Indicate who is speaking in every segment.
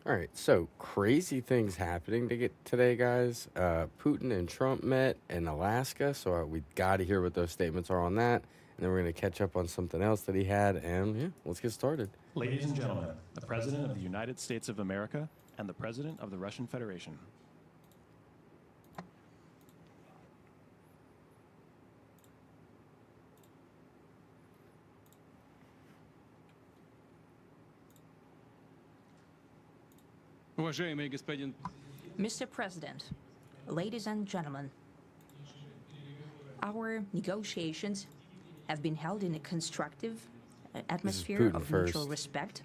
Speaker 1: All right, so crazy things happening to get today, guys. Putin and Trump met in Alaska, so we got to hear what those statements are on that, and then we're gonna catch up on something else that he had, and yeah, let's get started.
Speaker 2: Ladies and gentlemen, the President of the United States of America and the President of the Russian Federation.
Speaker 3: Mr. President, ladies and gentlemen, our negotiations have been held in a constructive atmosphere
Speaker 1: Putin
Speaker 3: of mutual
Speaker 1: first.
Speaker 3: respect.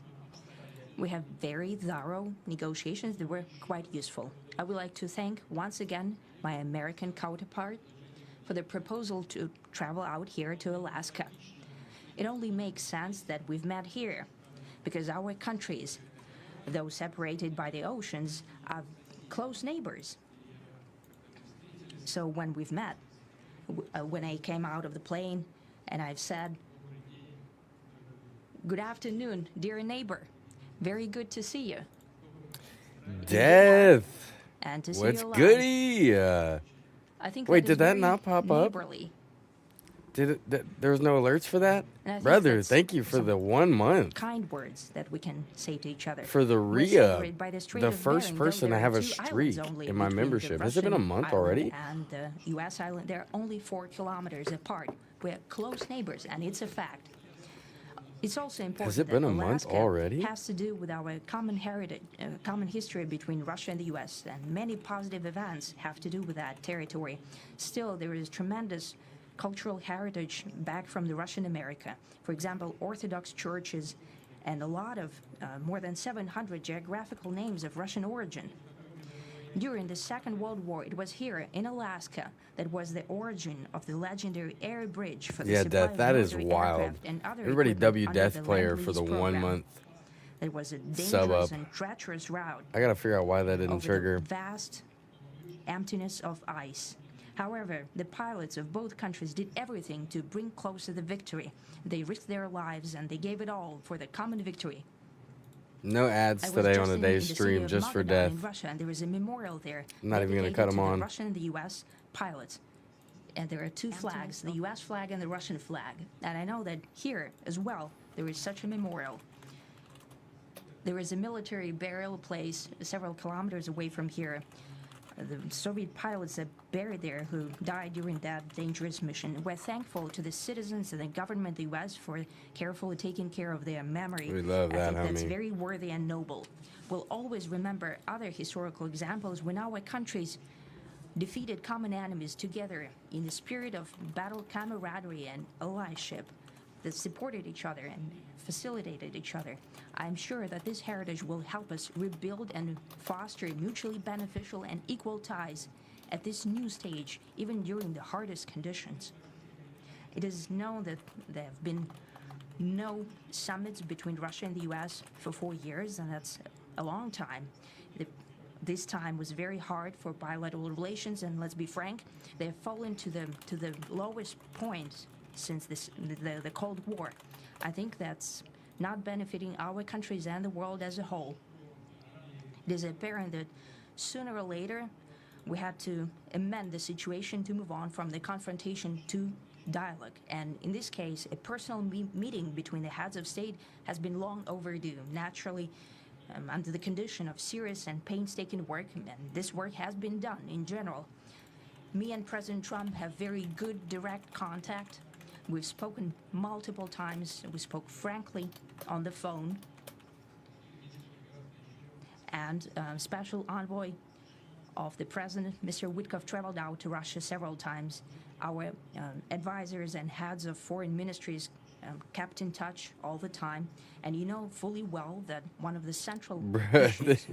Speaker 3: We have very thorough negotiations that were quite useful. I would like to thank once again my American counterpart for the proposal to travel out here to Alaska. It only makes sense that we've met here because our countries, though separated by the oceans, are close neighbors. So when we've met, when I came out of the plane and I've said, "Good afternoon, dear neighbor. Very good to see you."
Speaker 1: Death.
Speaker 3: And to see
Speaker 1: What's
Speaker 3: you alive.
Speaker 1: goody?
Speaker 3: I think
Speaker 1: Wait,
Speaker 3: that
Speaker 1: did
Speaker 3: is
Speaker 1: that
Speaker 3: very
Speaker 1: not pop up?
Speaker 3: neighborly.
Speaker 1: Did it? There was no alerts for that,
Speaker 3: And I think
Speaker 1: brother.
Speaker 3: that's
Speaker 1: Thank you for
Speaker 3: some
Speaker 1: the 1 month.
Speaker 3: Kind words that we can say to each other.
Speaker 1: For the
Speaker 3: We're
Speaker 1: re-up,
Speaker 3: separated by the Strait
Speaker 1: the
Speaker 3: of
Speaker 1: first
Speaker 3: Bering,
Speaker 1: person
Speaker 3: though
Speaker 1: to
Speaker 3: there
Speaker 1: have
Speaker 3: are
Speaker 1: a
Speaker 3: two islands
Speaker 1: streak
Speaker 3: only
Speaker 1: in my
Speaker 3: between the
Speaker 1: membership. Has it been a
Speaker 3: Russian
Speaker 1: month
Speaker 3: island
Speaker 1: already?
Speaker 3: And the U.S. island, they're only 4 kilometers apart. We're close neighbors, and it's a fact. It's also important
Speaker 1: Has it been
Speaker 3: that
Speaker 1: a month
Speaker 3: Alaska
Speaker 1: already?
Speaker 3: has to do with our common heritage, common history between Russia and the U.S., and many positive events have to do with that territory. Still, there is tremendous cultural heritage back from the Russian America. For example, Orthodox churches and a lot of more than 700 geographical names of Russian origin. During the Second World War, it was here in Alaska that was the origin of the legendary air bridge for the
Speaker 1: Yeah,
Speaker 3: supply
Speaker 1: Death.
Speaker 3: of
Speaker 1: That is
Speaker 3: military
Speaker 1: wild.
Speaker 3: aircraft and other
Speaker 1: Everybody
Speaker 3: equipment
Speaker 1: W
Speaker 3: under
Speaker 1: Death
Speaker 3: the
Speaker 1: player for
Speaker 3: Lend-Lease
Speaker 1: the 1
Speaker 3: program.
Speaker 1: month.
Speaker 3: There was a
Speaker 1: Sub
Speaker 3: dangerous
Speaker 1: up.
Speaker 3: and treacherous route
Speaker 1: I gotta figure out why that didn't
Speaker 3: over
Speaker 1: trigger.
Speaker 3: the vast emptiness of ice. However, the pilots of both countries did everything to bring closer the victory. They risked their lives and they gave it all for the common victory.
Speaker 1: No ads
Speaker 3: I was
Speaker 1: today
Speaker 3: just
Speaker 1: on the
Speaker 3: in
Speaker 1: day's
Speaker 3: the city
Speaker 1: stream
Speaker 3: of
Speaker 1: just for
Speaker 3: Magadan
Speaker 1: Death.
Speaker 3: in Russia, and there is a memorial there
Speaker 1: I'm not even gonna
Speaker 3: dedicated
Speaker 1: cut
Speaker 3: to
Speaker 1: 'em
Speaker 3: the
Speaker 1: on.
Speaker 3: Russian and the U.S. pilots. And there are 2 flags, the U.S. flag and the Russian flag. And I know that here as well, there is such a memorial. There is a military burial place several kilometers away from here. The Soviet pilots that buried there who died during that dangerous mission. We're thankful to the citizens and the government of the U.S. for carefully taking care of their memory.
Speaker 1: We love that,
Speaker 3: I think that's
Speaker 1: homie.
Speaker 3: very worthy and noble. We'll always remember other historical examples when our countries defeated common enemies together in the spirit of battle camaraderie and allyship that supported each other and facilitated each other. I'm sure that this heritage will help us rebuild and foster mutually beneficial and equal ties at this new stage, even during the hardest conditions. It is known that there have been no summits between Russia and the U.S. for 4 years, and that's a long time. This time was very hard for bilateral relations, and let's be frank, they have fallen to the lowest point since the Cold War. I think that's not benefiting our countries and the world as a whole. It is apparent that sooner or later we had to amend the situation to move on from the confrontation to dialogue. And in this case, a personal meeting between the heads of state has been long overdue. Naturally, under the condition of serious and painstaking work, and this work has been done in general. Me and President Trump have very good direct contact. We've spoken multiple times. We spoke frankly on the phone. And Special Envoy of the President, Mr. Witkoff, traveled out to Russia several times. Our advisors and heads of foreign ministries kept in touch all the time. And you know fully well that one of the central issues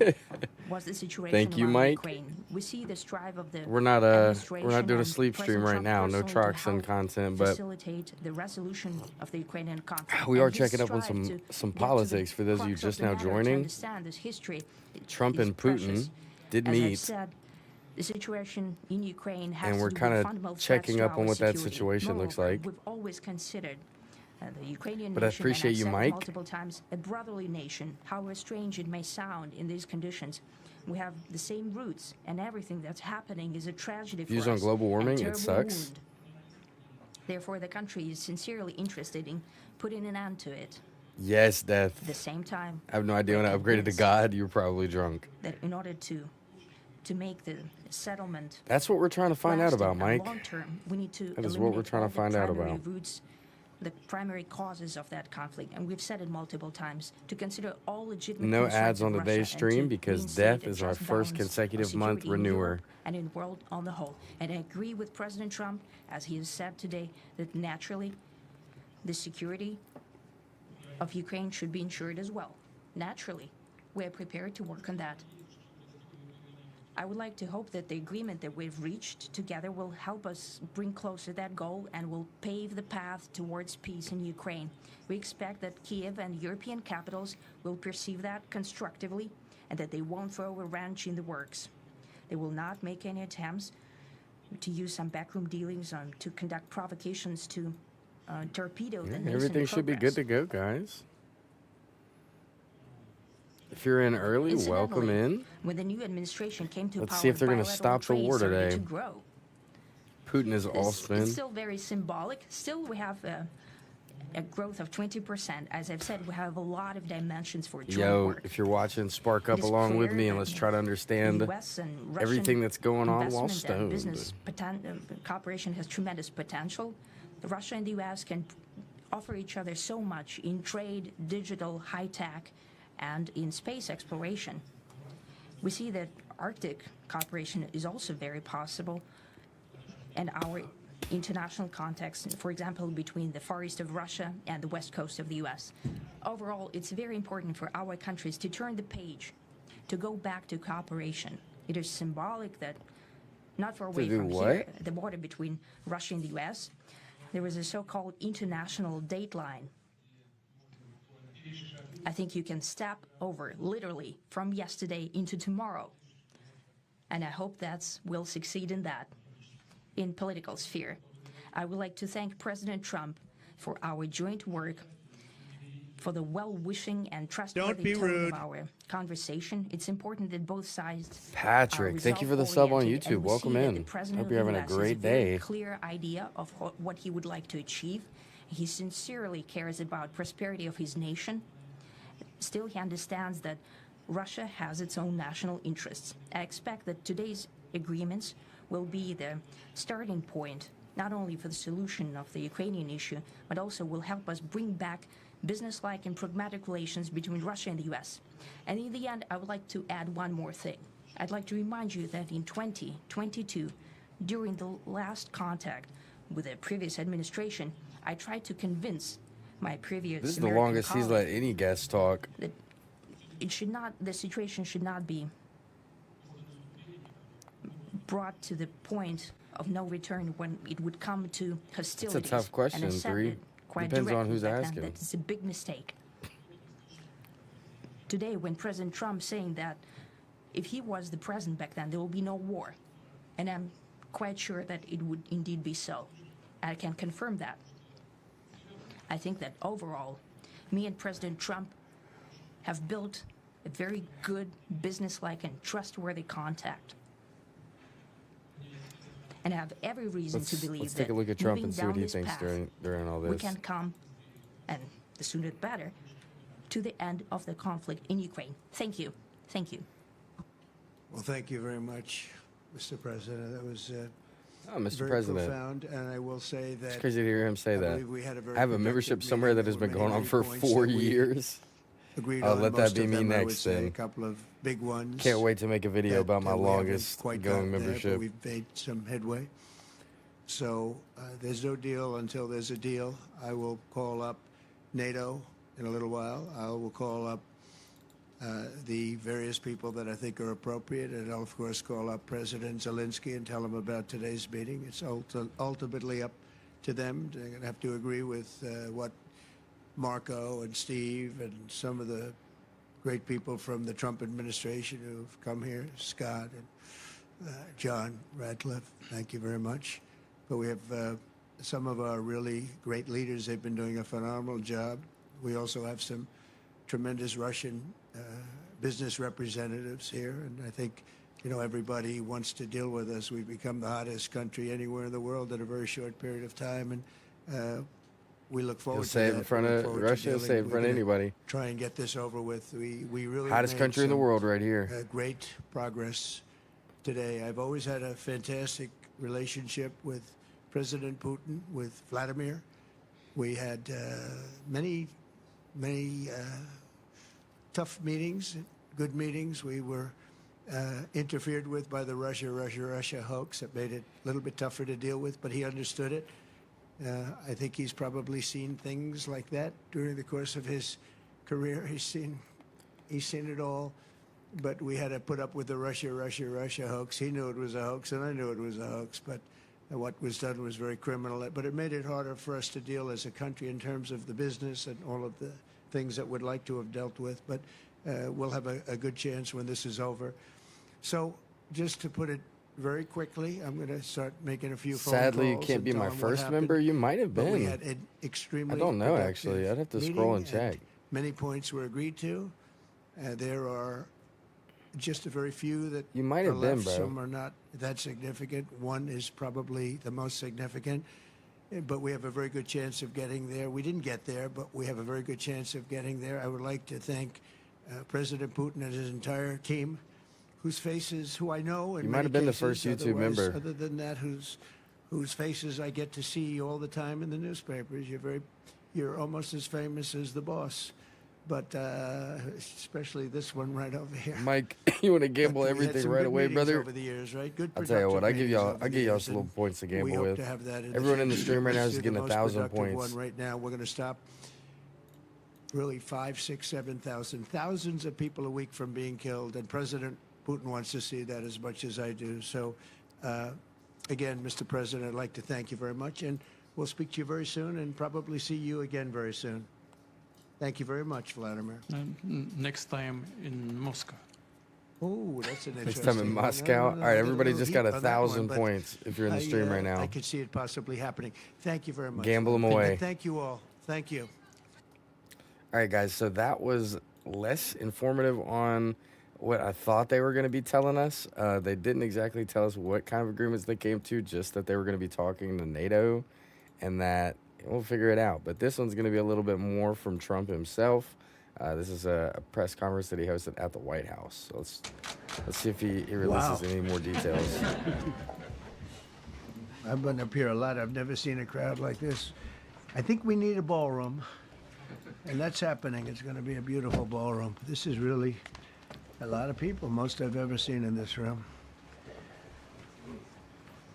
Speaker 3: was the situation
Speaker 1: Thank you,
Speaker 3: around
Speaker 1: Mike.
Speaker 3: Ukraine. We see the strive of the
Speaker 1: We're not
Speaker 3: administration
Speaker 1: doing a
Speaker 3: and
Speaker 1: sleep stream
Speaker 3: President
Speaker 1: right
Speaker 3: Trump
Speaker 1: now. No
Speaker 3: personally to
Speaker 1: trucks and
Speaker 3: help
Speaker 1: content, but
Speaker 3: facilitate the resolution of the Ukrainian conflict.
Speaker 1: we are
Speaker 3: And his
Speaker 1: checking up on
Speaker 3: strive to
Speaker 1: some
Speaker 3: get to the
Speaker 1: politics for those of you
Speaker 3: crux of
Speaker 1: just
Speaker 3: the
Speaker 1: now
Speaker 3: matter, to
Speaker 1: joining.
Speaker 3: understand this history
Speaker 1: Trump
Speaker 3: is
Speaker 1: and
Speaker 3: precious.
Speaker 1: Putin did
Speaker 3: As I've
Speaker 1: meet,
Speaker 3: said, the situation in Ukraine has
Speaker 1: and
Speaker 3: to
Speaker 1: we're
Speaker 3: do with
Speaker 1: kind of
Speaker 3: fundamental
Speaker 1: checking
Speaker 3: threats
Speaker 1: up
Speaker 3: to
Speaker 1: on
Speaker 3: our
Speaker 1: what that
Speaker 3: security.
Speaker 1: situation looks
Speaker 3: Moreover,
Speaker 1: like.
Speaker 3: we've always considered The Ukrainian
Speaker 1: But I
Speaker 3: nation, and
Speaker 1: appreciate
Speaker 3: I've
Speaker 1: you,
Speaker 3: said it
Speaker 1: Mike.
Speaker 3: multiple times, a brotherly nation, however strange it may sound in these conditions. We have the same roots, and everything that's happening is a tragedy
Speaker 1: Views
Speaker 3: for
Speaker 1: on
Speaker 3: us.
Speaker 1: global warming,
Speaker 3: and
Speaker 1: it
Speaker 3: terrible
Speaker 1: sucks.
Speaker 3: wound. Therefore, the country is sincerely interested in putting an end to it.
Speaker 1: Yes,
Speaker 3: At
Speaker 1: Death.
Speaker 3: the same time,
Speaker 1: I have no idea when I
Speaker 3: we're
Speaker 1: upgraded to
Speaker 3: convinced
Speaker 1: God, you were probably drunk.
Speaker 3: that in order to make the settlement
Speaker 1: That's what we're trying to find out
Speaker 3: lasting
Speaker 1: about,
Speaker 3: and
Speaker 1: Mike.
Speaker 3: long term, we need to
Speaker 1: That is
Speaker 3: eliminate
Speaker 1: what we're trying
Speaker 3: all
Speaker 1: to find out
Speaker 3: the primary
Speaker 1: about.
Speaker 3: roots, the primary causes of that conflict, and we've said it multiple times, to consider all legitimate
Speaker 1: No
Speaker 3: concerns
Speaker 1: ads
Speaker 3: of
Speaker 1: on
Speaker 3: Russia
Speaker 1: today's
Speaker 3: and
Speaker 1: stream
Speaker 3: to
Speaker 1: because
Speaker 3: reinstate
Speaker 1: Death
Speaker 3: a
Speaker 1: is our
Speaker 3: just
Speaker 1: first
Speaker 3: balance of
Speaker 1: consecutive month
Speaker 3: security in Europe
Speaker 1: renewer.
Speaker 3: and in the world on the whole. And I agree with President Trump, as he has said today, that naturally the security of Ukraine should be ensured as well. Naturally, we are prepared to work on that. I would like to hope that the agreement that we've reached together will help us bring closer that goal and will pave the path towards peace in Ukraine. We expect that Kiev and European capitals will perceive that constructively and that they won't throw a wrench in the works. They will not make any attempts to use some backroom dealings to conduct provocations to torpedo the nascent
Speaker 1: Everything should be good
Speaker 3: progress.
Speaker 1: to go, guys. If you're in early, welcome
Speaker 3: Incidentally,
Speaker 1: in.
Speaker 3: when the new administration came to
Speaker 1: Let's
Speaker 3: power,
Speaker 1: see if they're gonna
Speaker 3: bilateral
Speaker 1: stop the
Speaker 3: trade
Speaker 1: war
Speaker 3: started
Speaker 1: today.
Speaker 3: to grow.
Speaker 1: Putin is all
Speaker 3: It's
Speaker 1: spin.
Speaker 3: still very symbolic. Still, we have a growth of 20%. As I've said, we have a lot of dimensions for joint
Speaker 1: Yo,
Speaker 3: work.
Speaker 1: if you're watching, spark
Speaker 3: It
Speaker 1: up
Speaker 3: is
Speaker 1: along with
Speaker 3: clear
Speaker 1: me and
Speaker 3: that
Speaker 1: let's try to understand
Speaker 3: US and Russian
Speaker 1: everything that's going on while
Speaker 3: investment and business
Speaker 1: stoned.
Speaker 3: cooperation has tremendous potential. Russia and the US can offer each other so much in trade, digital, high tech, and in space exploration. We see that Arctic cooperation is also very possible, and our international context, for example, between the far east of Russia and the west coast of the US. Overall, it's very important for our countries to turn the page, to go back to cooperation. It is symbolic that not far away
Speaker 1: do
Speaker 3: from
Speaker 1: what?
Speaker 3: here, the border between Russia and the US, there was a so-called international date line. I think you can step over, literally, from yesterday into tomorrow. And I hope that we'll succeed in that, in political sphere. I would like to thank President Trump for our joint work, for the well-wishing and trustworthy tone of our conversation. It's important that both sides
Speaker 1: Patrick, thank you for the sub on
Speaker 3: result-oriented,
Speaker 1: YouTube.
Speaker 3: and we
Speaker 1: Welcome
Speaker 3: see that
Speaker 1: in.
Speaker 3: the president
Speaker 1: Hope you're
Speaker 3: of the
Speaker 1: having a
Speaker 3: US has
Speaker 1: great
Speaker 3: very
Speaker 1: day.
Speaker 3: clear idea of what he would like to achieve. He sincerely cares about prosperity of his nation. Still, he understands that Russia has its own national interests. I expect that today's agreements will be the starting point, not only for the solution of the Ukrainian issue, but also will help us bring back businesslike and pragmatic relations between Russia and the US. And in the end, I would like to add one more thing. I'd like to remind you that in 2022, during the last contact with the previous administration, I tried to convince my previous
Speaker 1: This is the
Speaker 3: American
Speaker 1: longest he's
Speaker 3: colleague
Speaker 1: let any guest talk.
Speaker 3: that the situation should not be brought to the point of no return when it would come to hostilities.
Speaker 1: tough question,
Speaker 3: and I said
Speaker 1: Three.
Speaker 3: it quite
Speaker 1: Depends on
Speaker 3: directly
Speaker 1: who's
Speaker 3: back then
Speaker 1: asking.
Speaker 3: that it's a big mistake. Today, when President Trump saying that if he was the president back then, there will be no war, and I'm quite sure that it would indeed be so. I can confirm that. I think that overall, me and President Trump have built a very good, businesslike, and trustworthy contact. And I have every reason to believe
Speaker 1: Let's
Speaker 3: that
Speaker 1: take a look at Trump
Speaker 3: moving
Speaker 1: and see
Speaker 3: down
Speaker 1: what he
Speaker 3: this
Speaker 1: thinks
Speaker 3: path,
Speaker 1: during all
Speaker 3: we
Speaker 1: this.
Speaker 3: can come, and the sooner the better, to the end of the conflict in Ukraine. Thank you. Thank you.
Speaker 4: Well, thank you very much, Mr. President. That was
Speaker 1: Oh, Mr.
Speaker 4: very
Speaker 1: President.
Speaker 4: profound, and I will say that
Speaker 1: It's crazy to hear him say
Speaker 4: I
Speaker 1: that.
Speaker 4: believe we had a very
Speaker 1: I have a
Speaker 4: productive
Speaker 1: membership
Speaker 4: meeting.
Speaker 1: somewhere that
Speaker 4: There
Speaker 1: has
Speaker 4: were
Speaker 1: been
Speaker 4: many,
Speaker 1: going on
Speaker 4: many
Speaker 1: for
Speaker 4: points
Speaker 1: 4
Speaker 4: that we
Speaker 1: years.
Speaker 4: agreed
Speaker 1: I'll
Speaker 4: on.
Speaker 1: let that
Speaker 4: Most
Speaker 1: be
Speaker 4: of
Speaker 1: me
Speaker 4: them, I would
Speaker 1: next
Speaker 4: say
Speaker 1: then.
Speaker 4: a couple of big ones.
Speaker 1: Can't wait to make a video
Speaker 4: that,
Speaker 1: about my
Speaker 4: we haven't
Speaker 1: longest
Speaker 4: quite
Speaker 1: going
Speaker 4: gotten there,
Speaker 1: membership.
Speaker 4: but we've made some headway. So there's no deal until there's a deal. I will call up NATO in a little while. I will call up the various people that I think are appropriate, and I'll, of course, call up President Zelensky and tell him about today's meeting. It's ultimately up to them. They're going to have to agree with what Marco and Steve and some of the great people from the Trump administration who've come here, Scott and John Radcliffe. Thank you very much. But we have some of our really great leaders. They've been doing a phenomenal job. We also have some tremendous Russian business representatives here, and I think, everybody wants to deal with us. We've become the hottest country anywhere in the world in a very short period of time, and we look forward
Speaker 1: You'll
Speaker 4: to
Speaker 1: say
Speaker 4: that.
Speaker 1: it in front
Speaker 4: We look
Speaker 1: of
Speaker 4: forward to
Speaker 1: Russia,
Speaker 4: dealing.
Speaker 1: say it in
Speaker 4: We're
Speaker 1: front of
Speaker 4: gonna
Speaker 1: anybody.
Speaker 4: Try and get this over with. We really
Speaker 1: Hottest
Speaker 4: made
Speaker 1: country in the
Speaker 4: some,
Speaker 1: world right here.
Speaker 4: great progress today. I've always had a fantastic relationship with President Putin, with Vladimir. We had many tough meetings, good meetings. We were interfered with by the Russia hoax. That made it a little bit tougher to deal with, but he understood it. I think he's probably seen things like that during the course of his career. He's seen it all. But we had to put up with the Russia hoax. He knew it was a hoax, and I knew it was a hoax. But what was done was very criminal. But it made it harder for us to deal as a country in terms of the business and all of the things that we'd like to have dealt with. But we'll have a good chance when this is over. So just to put it very quickly, I'm going to start making a few phone calls.
Speaker 1: Sadly, you can't
Speaker 4: and
Speaker 1: be
Speaker 4: tell
Speaker 1: my
Speaker 4: them what
Speaker 1: first
Speaker 4: happened.
Speaker 1: member. You might have
Speaker 4: But we
Speaker 1: been.
Speaker 4: had an extremely
Speaker 1: I don't know,
Speaker 4: productive
Speaker 1: actually. I'd have to scroll and
Speaker 4: meeting,
Speaker 1: check.
Speaker 4: Many points were agreed to. There are just a very few that
Speaker 1: You might have
Speaker 4: are
Speaker 1: been,
Speaker 4: left.
Speaker 1: bro.
Speaker 4: Some are not that significant. One is probably the most significant. But we have a very good chance of getting there. We didn't get there, but we have a very good chance of getting there. I would like to thank President Putin and his entire team, whose faces, who I know, in
Speaker 1: You might
Speaker 4: many
Speaker 1: have been the
Speaker 4: cases,
Speaker 1: first YouTube
Speaker 4: otherwise,
Speaker 1: member.
Speaker 4: Other than that, whose faces I get to see all the time in the newspapers. You're almost as famous as the boss, but especially this one right over here.
Speaker 1: Mike, you want to gamble
Speaker 4: But we had
Speaker 1: everything
Speaker 4: some
Speaker 1: right
Speaker 4: good
Speaker 1: away,
Speaker 4: meetings
Speaker 1: brother?
Speaker 4: Over the years, right? Good.
Speaker 1: I'll tell you what,
Speaker 4: productive
Speaker 1: I'll give
Speaker 4: meetings
Speaker 1: y'all
Speaker 4: over
Speaker 1: some
Speaker 4: the
Speaker 1: little
Speaker 4: years,
Speaker 1: points to
Speaker 4: and
Speaker 1: gamble
Speaker 4: we hope
Speaker 1: with.
Speaker 4: to have that in
Speaker 1: Everyone in the
Speaker 4: future.
Speaker 1: stream right now
Speaker 4: Let's
Speaker 1: is
Speaker 4: do
Speaker 1: getting
Speaker 4: the most
Speaker 1: 1,000
Speaker 4: productive
Speaker 1: points.
Speaker 4: One right now, we're going to stop. Really, 5, 6, 7,000, thousands of people a week from being killed, and President Putin wants to see that as much as I do. So, again, Mr. President, I'd like to thank you very much, and we'll speak to you very soon, and probably see you again very soon. Thank you very much, Vladimir.
Speaker 5: Next time in Moscow.
Speaker 4: Oh, that's an
Speaker 1: Next
Speaker 4: interesting
Speaker 1: time in
Speaker 4: one.
Speaker 1: Moscow. All
Speaker 4: I
Speaker 1: right,
Speaker 4: got a
Speaker 1: everybody
Speaker 4: little
Speaker 1: just got
Speaker 4: heat on that one,
Speaker 1: 1,000
Speaker 4: but
Speaker 1: points if you're in the stream right now.
Speaker 4: I could see it possibly happening. Thank you very much.
Speaker 1: Gamble them
Speaker 4: And
Speaker 1: away.
Speaker 4: thank you all. Thank you.
Speaker 1: All right, guys, so that was less informative on what I thought they were going to be telling us. They didn't exactly tell us what kind of agreements they came to, just that they were going to be talking to NATO and that we'll figure it out. But this one's going to be a little bit more from Trump himself. This is a press conference that he hosted at the White House. So let's see if he releases any more details.
Speaker 4: I've been up here a lot. I've never seen a crowd like this. I think we need a ballroom, and that's happening. It's going to be a beautiful ballroom. This is really a lot of people, most I've ever seen in this room.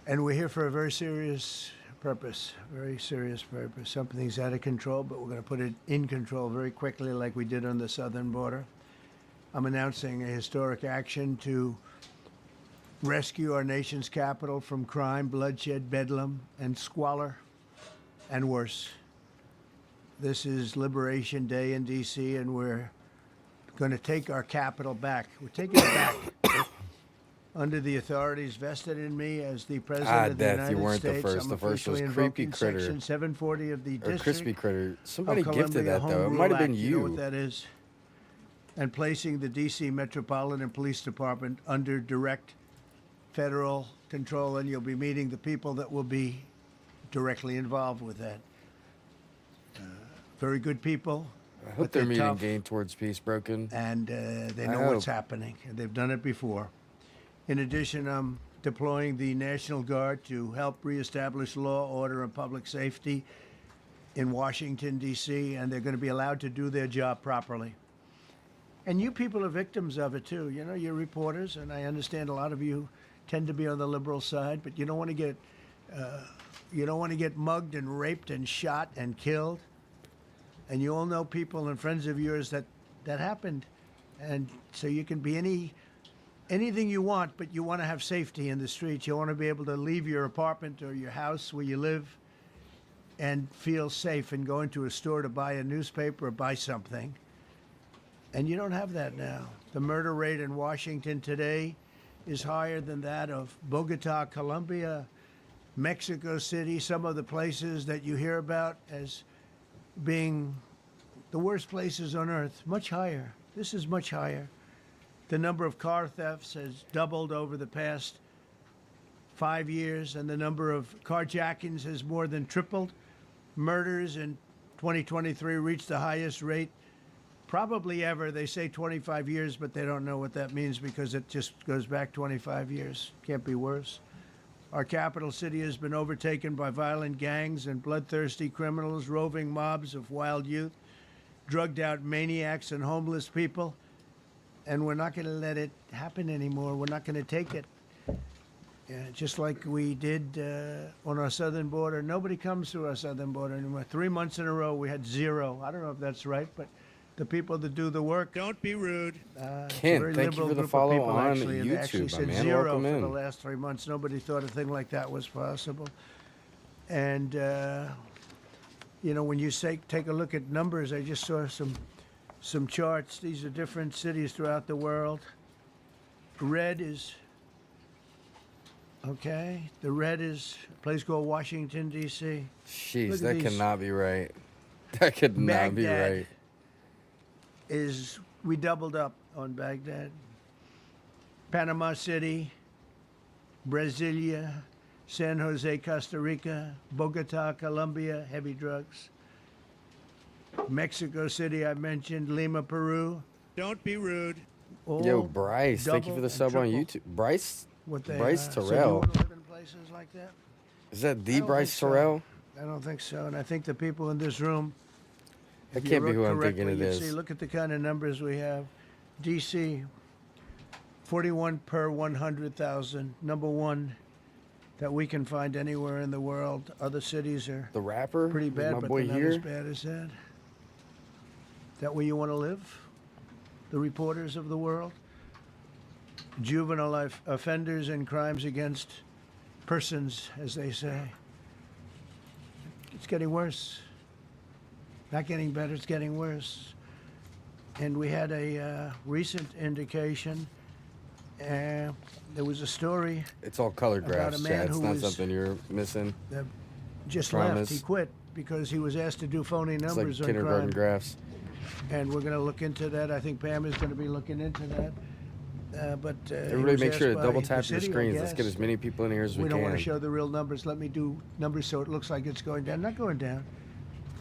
Speaker 4: And we're here for a very serious purpose, very serious purpose. Something's out of control, but we're going to put it in control very quickly like we did on the southern border. I'm announcing a historic action to rescue our nation's capital from crime, bloodshed, bedlam, and squalor, and worse. This is Liberation Day in D.C., and we're going to take our capital back. We're taking it back under the authorities vested in me as the President of the
Speaker 1: Death,
Speaker 4: United
Speaker 1: you weren't the
Speaker 4: States.
Speaker 1: first.
Speaker 4: I'm
Speaker 1: The first was
Speaker 4: officially
Speaker 1: Creepy
Speaker 4: invoking
Speaker 1: Critter.
Speaker 4: Section 740 of the
Speaker 1: Or
Speaker 4: District
Speaker 1: Crispy Critter. Somebody
Speaker 4: of
Speaker 1: gifted
Speaker 4: Columbia
Speaker 1: that, though. It
Speaker 4: Home
Speaker 1: might
Speaker 4: Rule
Speaker 1: have been
Speaker 4: Act. You know what
Speaker 1: you.
Speaker 4: that is? And placing the D.C. Metropolitan Police Department under direct federal control, and you'll be meeting the people that will be directly involved with that. Very good people.
Speaker 1: I hope
Speaker 4: but
Speaker 1: their
Speaker 4: they're
Speaker 1: meeting
Speaker 4: tough,
Speaker 1: gained towards peace broken.
Speaker 4: and they
Speaker 1: I
Speaker 4: know what's
Speaker 1: hope.
Speaker 4: happening, and they've done it before. In addition, I'm deploying the National Guard to help reestablish law, order, and public safety in Washington, D.C., and they're going to be allowed to do their job properly. And you people are victims of it, too. You know, you're reporters, and I understand a lot of you tend to be on the liberal side, but you don't want to get mugged and raped and shot and killed. And you all know people and friends of yours that happened. And so you can be anything you want, but you want to have safety in the streets. You want to be able to leave your apartment or your house where you live and feel safe and go into a store to buy a newspaper or buy something. And you don't have that now. The murder rate in Washington today is higher than that of Bogota, Colombia, Mexico City, some of the places that you hear about as being the worst places on earth, much higher. This is much higher. The number of car thefts has doubled over the past 5 years, and the number of carjackings has more than tripled. Murders in 2023 reached the highest rate probably ever. They say 25 years, but they don't know what that means because it just goes back 25 years. Can't be worse. Our capital city has been overtaken by violent gangs and bloodthirsty criminals, roving mobs of wild youth, drugged out maniacs and homeless people. And we're not going to let it happen anymore. We're not going to take it. Just like we did on our southern border. Nobody comes through our southern border anymore. 3 months in a row, we had zero. I don't know if that's right, but the people that do the work. Don't be rude.
Speaker 1: Ken, thank you for the follow on
Speaker 4: They actually
Speaker 1: YouTube, my
Speaker 4: said
Speaker 1: man.
Speaker 4: zero
Speaker 1: Welcome
Speaker 4: for the
Speaker 1: in.
Speaker 4: last 3 months. Nobody thought a thing like that was possible. And, when you say take a look at numbers, I just saw some charts. These are different cities throughout the world. Red is, okay, the red is a place called Washington, D.C.
Speaker 1: Jeez,
Speaker 4: Look at
Speaker 1: that
Speaker 4: these.
Speaker 1: cannot be right. That could not be
Speaker 4: Baghdad.
Speaker 1: right.
Speaker 4: We doubled up on Baghdad. Panama City, Brasilia, San Jose, Costa Rica, Bogota, Colombia, heavy drugs. Mexico City, I mentioned, Lima, Peru. Don't be rude.
Speaker 1: Yo, Bryce, thank you for the sub on YouTube. Bryce
Speaker 4: So you
Speaker 1: Terrell.
Speaker 4: want to live in places like that?
Speaker 1: Is that
Speaker 4: I
Speaker 1: the
Speaker 4: don't
Speaker 1: Bryce
Speaker 4: think so.
Speaker 1: Terrell?
Speaker 4: I don't think so. And I think the people in this room,
Speaker 1: That
Speaker 4: if you
Speaker 1: can't be
Speaker 4: look
Speaker 1: who I'm thinking
Speaker 4: correctly,
Speaker 1: it
Speaker 4: you'd see,
Speaker 1: is.
Speaker 4: look at the kind of numbers we have. D.C., 41 per 100,000. Number one that we can find anywhere in the world. Other cities are
Speaker 1: The rapper?
Speaker 4: pretty
Speaker 1: Is
Speaker 4: bad,
Speaker 1: my
Speaker 4: but
Speaker 1: boy
Speaker 4: they're not as
Speaker 1: here?
Speaker 4: bad as that. That where you want to live? The reporters of the world? Juvenile offenders and crimes against persons, as they say. It's getting worse. Not getting better, it's getting worse. And we had a recent indication. There was a story
Speaker 1: It's all color
Speaker 4: about
Speaker 1: graphs,
Speaker 4: a man
Speaker 1: Chad. It's
Speaker 4: who
Speaker 1: not
Speaker 4: was-
Speaker 1: something you're missing.
Speaker 4: that just
Speaker 1: Promise.
Speaker 4: left. He quit because he was asked to do phony
Speaker 1: It's like
Speaker 4: numbers on
Speaker 1: kindergarten
Speaker 4: crime.
Speaker 1: graphs.
Speaker 4: And we're going to look into that. I think Pam is going to be looking into that.
Speaker 1: Everybody make sure to double tap your screens. Let's get
Speaker 4: us
Speaker 1: as many people in here as we
Speaker 4: don't want
Speaker 1: can.
Speaker 4: to show the real numbers. Let me do numbers so it looks like it's going down. Not going down.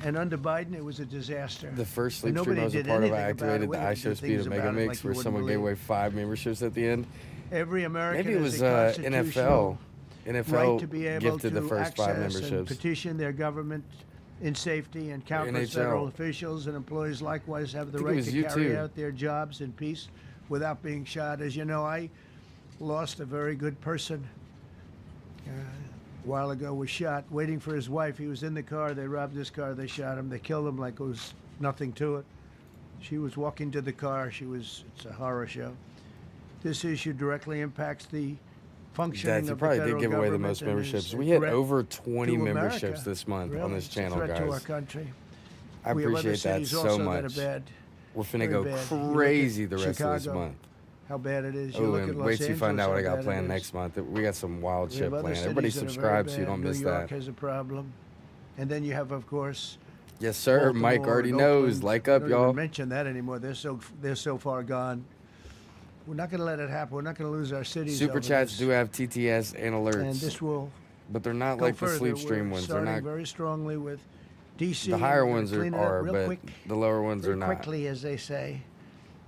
Speaker 4: And under Biden, it was a disaster.
Speaker 1: The first
Speaker 4: And
Speaker 1: sleep stream I
Speaker 4: nobody
Speaker 1: was a
Speaker 4: did
Speaker 1: part of,
Speaker 4: anything
Speaker 1: I
Speaker 4: about it.
Speaker 1: activated
Speaker 4: We
Speaker 1: the
Speaker 4: had to
Speaker 1: iShow
Speaker 4: do
Speaker 1: Speed
Speaker 4: things
Speaker 1: of
Speaker 4: about
Speaker 1: Mega
Speaker 4: it
Speaker 1: Mix
Speaker 4: like you
Speaker 1: where
Speaker 4: wouldn't
Speaker 1: someone gave
Speaker 4: believe.
Speaker 1: away 5 memberships at the end.
Speaker 4: Every
Speaker 1: Maybe
Speaker 4: American
Speaker 1: it
Speaker 4: has
Speaker 1: was
Speaker 4: a
Speaker 1: NFL.
Speaker 4: constitutional
Speaker 1: NFL
Speaker 4: right to be able
Speaker 1: gifted
Speaker 4: to
Speaker 1: the first 5
Speaker 4: access and
Speaker 1: memberships.
Speaker 4: petition their government in safety, and countless
Speaker 1: NHL.
Speaker 4: federal officials and employees likewise have the
Speaker 1: I think it
Speaker 4: right
Speaker 1: was
Speaker 4: to
Speaker 1: you
Speaker 4: carry
Speaker 1: too.
Speaker 4: out their jobs in peace without being shot. As you know, I lost a very good person a while ago, was shot waiting for his wife. He was in the car. They robbed his car. They shot him. They killed him like it was nothing to it. She was walking to the car. It's a horror show. This issue directly impacts the functioning
Speaker 1: He
Speaker 4: of the
Speaker 1: probably did
Speaker 4: federal
Speaker 1: give away the
Speaker 4: government
Speaker 1: most
Speaker 4: and is
Speaker 1: memberships.
Speaker 4: a
Speaker 1: We hit
Speaker 4: threat
Speaker 1: over 20
Speaker 4: to
Speaker 1: memberships
Speaker 4: America.
Speaker 1: this month on
Speaker 4: Really,
Speaker 1: this
Speaker 4: it's a
Speaker 1: channel,
Speaker 4: threat to our
Speaker 1: guys.
Speaker 4: country.
Speaker 1: I
Speaker 4: We have other
Speaker 1: appreciate that
Speaker 4: cities
Speaker 1: so
Speaker 4: also
Speaker 1: much.
Speaker 4: that are bad.
Speaker 1: We're finna
Speaker 4: Very
Speaker 1: go
Speaker 4: bad. You look at
Speaker 1: crazy the rest of this
Speaker 4: Chicago,
Speaker 1: month.
Speaker 4: How bad it is. You
Speaker 1: Oh,
Speaker 4: look at
Speaker 1: and
Speaker 4: Los
Speaker 1: wait till you find
Speaker 4: Angeles,
Speaker 1: out what I
Speaker 4: how
Speaker 1: got
Speaker 4: bad
Speaker 1: planned
Speaker 4: it is.
Speaker 1: next month. We got some wild
Speaker 4: We
Speaker 1: shit
Speaker 4: have other
Speaker 1: planned.
Speaker 4: cities
Speaker 1: Everybody
Speaker 4: that are very
Speaker 1: subscribe so you
Speaker 4: bad.
Speaker 1: don't
Speaker 4: New
Speaker 1: miss
Speaker 4: York
Speaker 1: that.
Speaker 4: has a problem. And then you have, of course,
Speaker 1: Yes, sir. Mike
Speaker 4: Baltimore
Speaker 1: already
Speaker 4: and
Speaker 1: knows.
Speaker 4: Oakland.
Speaker 1: Like
Speaker 4: We
Speaker 1: up,
Speaker 4: don't
Speaker 1: y'all.
Speaker 4: even mention that anymore. They're so far gone. We're not going to let it happen. We're not going to lose our cities.
Speaker 1: Super
Speaker 4: over
Speaker 1: chats
Speaker 4: this.
Speaker 1: do have TTS and alerts,
Speaker 4: And this will
Speaker 1: but they're not
Speaker 4: go
Speaker 1: like the
Speaker 4: further.
Speaker 1: sleep stream
Speaker 4: We're
Speaker 1: ones. They're
Speaker 4: starting
Speaker 1: not.
Speaker 4: very strongly with DC.
Speaker 1: The higher
Speaker 4: We're gonna
Speaker 1: ones
Speaker 4: clean it up
Speaker 1: are,
Speaker 4: real
Speaker 1: but
Speaker 4: quick.
Speaker 1: the lower ones are
Speaker 4: Very
Speaker 1: not.
Speaker 4: quickly, as they say.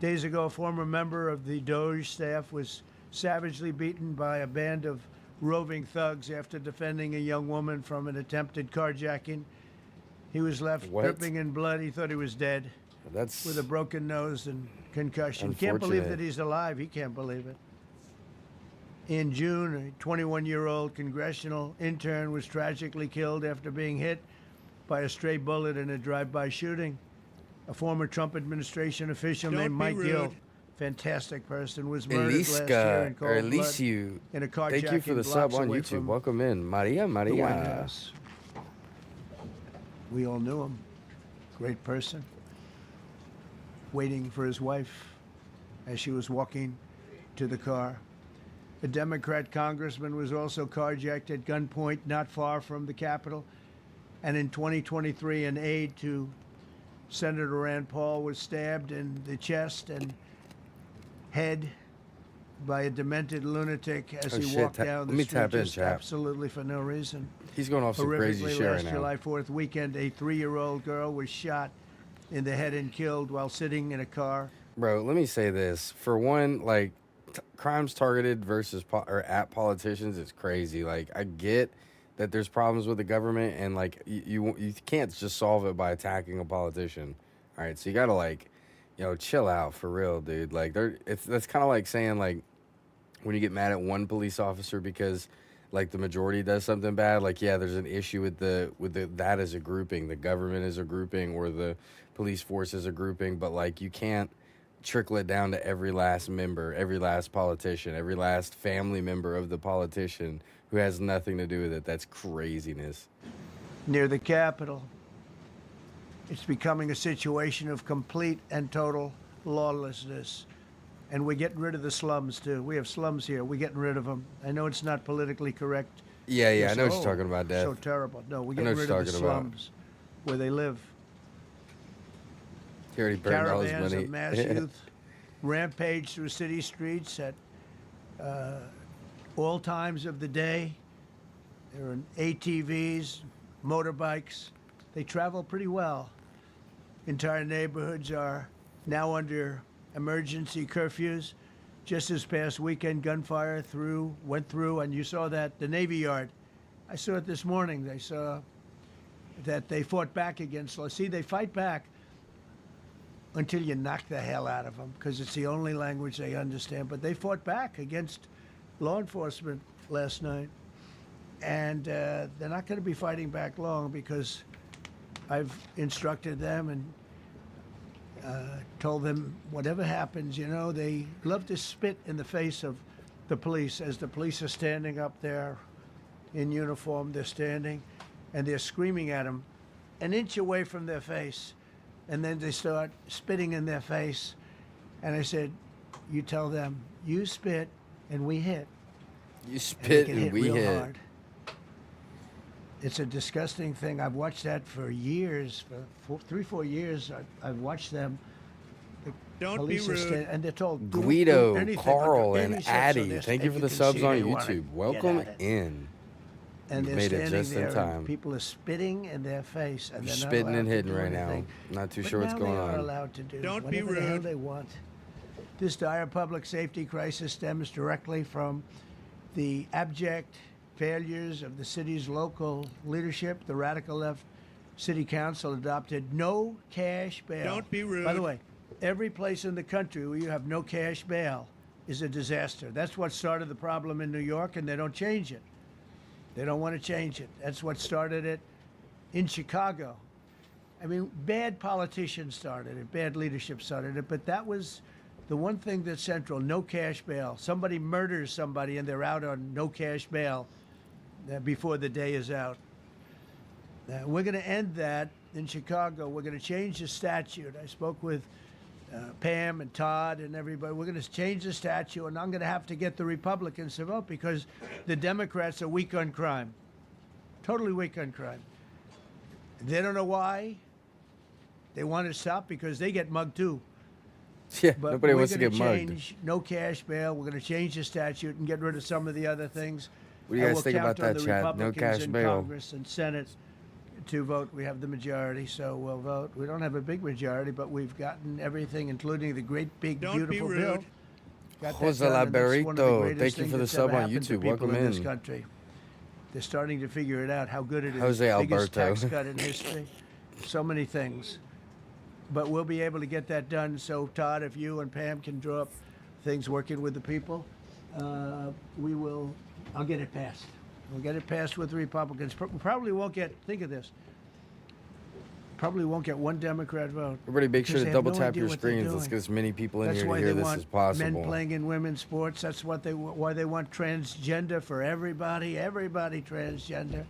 Speaker 4: Days ago, a former member of the Doge staff was savagely beaten by a band of roving thugs after defending a young woman from an attempted carjacking. He was left
Speaker 1: What?
Speaker 4: dripping in blood. He thought he was dead
Speaker 1: That's
Speaker 4: with a broken nose and concussion. Can't believe
Speaker 1: Unfortunate.
Speaker 4: that he's alive. He can't believe it. In June, a 21-year-old congressional intern was tragically killed after being hit by a stray bullet in a drive-by shooting. A former Trump administration official named Mike Gill, fantastic person, was murdered last year in
Speaker 1: Eliska
Speaker 4: cold
Speaker 1: or
Speaker 4: blood
Speaker 1: Elisiu.
Speaker 4: in a carjacking
Speaker 1: Thank you for the sub
Speaker 4: blocks
Speaker 1: on
Speaker 4: away
Speaker 1: YouTube.
Speaker 4: from
Speaker 1: Welcome in, Maria.
Speaker 4: the White
Speaker 1: Maria.
Speaker 4: House. We all knew him. Great person. Waiting for his wife as she was walking to the car. A Democrat congressman was also carjacked at gunpoint not far from the Capitol. And in 2023, an aide to Senator Rand Paul was stabbed in the chest and head by a demented lunatic as he walked down
Speaker 1: Let
Speaker 4: the
Speaker 1: me
Speaker 4: street
Speaker 1: tap in,
Speaker 4: just
Speaker 1: chap.
Speaker 4: absolutely for no reason.
Speaker 1: He's going off some crazy
Speaker 4: Horrifically,
Speaker 1: shit right
Speaker 4: last
Speaker 1: now.
Speaker 4: July 4th weekend, a 3-year-old girl was shot in the head and killed while sitting in a car.
Speaker 1: Bro, let me say this. For one, like, crimes targeted versus or at politicians is crazy. Like, I get that there's problems with the government, and like you can't just solve it by attacking a politician. All right, so you gotta like, chill out for real, dude. Like, that's kind of like saying like when you get mad at one police officer because like the majority does something bad. Like, yeah, there's an issue with that as a grouping, the government as a grouping, or the police force as a grouping, but like you can't trickle it down to every last member, every last politician, every last family member of the politician who has nothing to do with it. That's craziness.
Speaker 4: Near the Capitol, it's becoming a situation of complete and total lawlessness. And we're getting rid of the slums, too. We have slums here. We're getting rid of them. I know it's not politically correct.
Speaker 1: Yeah,
Speaker 4: You
Speaker 1: I
Speaker 4: say,
Speaker 1: know what you're
Speaker 4: "Oh,
Speaker 1: talking about, Dad.
Speaker 4: so terrible." No, we're
Speaker 1: I know
Speaker 4: getting
Speaker 1: what
Speaker 4: rid of the
Speaker 1: you're talking about.
Speaker 4: slums where they live.
Speaker 1: He already burned all his
Speaker 4: Caravans
Speaker 1: money.
Speaker 4: of mass youth rampage through city streets at all times of the day. There are ATVs, motorbikes. They travel pretty well. Entire neighborhoods are now under emergency curfews. Just this past weekend, gunfire went through, and you saw that, the Navy Yard. I saw it this morning. They saw that they fought back against law. See, they fight back until you knock the hell out of them, because it's the only language they understand. But they fought back against law enforcement last night. And they're not going to be fighting back long, because I've instructed them and told them whatever happens, they love to spit in the face of the police. As the police are standing up there in uniform, they're standing and they're screaming at them an inch away from their face. And then they start spitting in their face. And I said, you tell them, you spit and we hit.
Speaker 1: You spit
Speaker 4: and
Speaker 1: and we
Speaker 4: real
Speaker 1: hit.
Speaker 4: hard. It's a disgusting thing. I've watched that for years, for 3-4 years. I've watched them. The
Speaker 6: Don't be
Speaker 4: police are
Speaker 6: rude.
Speaker 4: and they're told, "Don't
Speaker 1: Guido,
Speaker 4: do anything
Speaker 1: Carl,
Speaker 4: under
Speaker 1: and
Speaker 4: any
Speaker 1: Addie,
Speaker 4: circumstance."
Speaker 1: thank you
Speaker 4: And
Speaker 1: for the
Speaker 4: can
Speaker 1: subs
Speaker 4: see
Speaker 1: on
Speaker 4: they wanna
Speaker 1: YouTube.
Speaker 4: get
Speaker 1: Welcome
Speaker 4: at it.
Speaker 1: in.
Speaker 4: And
Speaker 1: You've
Speaker 4: they're
Speaker 1: made it
Speaker 4: standing
Speaker 1: just in
Speaker 4: there, and
Speaker 1: time.
Speaker 4: people are spitting in their face, and
Speaker 1: You're
Speaker 4: they're not
Speaker 1: spitting
Speaker 4: allowed
Speaker 1: and
Speaker 4: to
Speaker 1: hitting
Speaker 4: do
Speaker 1: right
Speaker 4: anything.
Speaker 1: now. Not too
Speaker 4: But
Speaker 1: sure what's
Speaker 4: now
Speaker 1: going
Speaker 4: they are
Speaker 1: on.
Speaker 4: allowed to do
Speaker 6: Don't be
Speaker 4: whatever the hell
Speaker 6: rude.
Speaker 4: they want. This dire public safety crisis stems directly from the abject failures of the city's local leadership. The radical left city council adopted no cash bail.
Speaker 6: Don't be rude.
Speaker 4: By the way, every place in the country where you have no cash bail is a disaster. That's what started the problem in New York, and they don't change it. They don't want to change it. That's what started it in Chicago. I mean, bad politicians started it, bad leadership started it, but that was the one thing that's central: no cash bail. Somebody murders somebody and they're out on no cash bail before the day is out. We're going to end that in Chicago. We're going to change the statute. I spoke with Pam and Todd and everybody. We're going to change the statute, and I'm going to have to get the Republicans to vote, because the Democrats are weak on crime, totally weak on crime. They don't know why. They want to stop because they get mugged too.
Speaker 1: Yeah,
Speaker 4: But
Speaker 1: nobody
Speaker 4: we're
Speaker 1: wants to
Speaker 4: gonna
Speaker 1: get mugged.
Speaker 4: change no cash bail. We're going to change the statute and get rid of some of the other things.
Speaker 1: What do you
Speaker 4: And
Speaker 1: guys
Speaker 4: we'll
Speaker 1: think about
Speaker 4: count on
Speaker 1: that,
Speaker 4: the
Speaker 1: Chad? No
Speaker 4: Republicans
Speaker 1: cash
Speaker 4: in
Speaker 1: bail.
Speaker 4: Congress and Senate to vote. We have the majority, so we'll vote. We don't have a big majority, but we've gotten everything, including the great, big,
Speaker 6: Don't be
Speaker 4: beautiful
Speaker 6: rude.
Speaker 4: bill. Got that
Speaker 1: Jose
Speaker 4: done, and that's one of the
Speaker 1: Laberito,
Speaker 4: greatest
Speaker 1: thank you
Speaker 4: things
Speaker 1: for the
Speaker 4: that's
Speaker 1: sub
Speaker 4: ever
Speaker 1: on
Speaker 4: happened to
Speaker 1: YouTube.
Speaker 4: people
Speaker 1: Welcome
Speaker 4: in this
Speaker 1: in.
Speaker 4: country. They're starting to figure it out, how good it is.
Speaker 1: Jose
Speaker 4: Biggest
Speaker 1: Alberto.
Speaker 4: tax cut in history. So many things. But we'll be able to get that done. So, Todd, if you and Pam can draw up things working with the people, we will. I'll get it passed. We'll get it passed with the Republicans. Probably won't get. Think of this. Probably won't get one Democrat vote.
Speaker 1: Everybody, make
Speaker 4: because
Speaker 1: sure to
Speaker 4: they have
Speaker 1: double
Speaker 4: no
Speaker 1: tap
Speaker 4: idea
Speaker 1: your
Speaker 4: what they're
Speaker 1: screens. Let's
Speaker 4: doing.
Speaker 1: get as many people in
Speaker 4: That's
Speaker 1: here to
Speaker 4: why
Speaker 1: hear
Speaker 4: they
Speaker 1: this
Speaker 4: want
Speaker 1: as possible.
Speaker 4: men playing in women's sports. That's why they want transgender for everybody. Everybody transgender.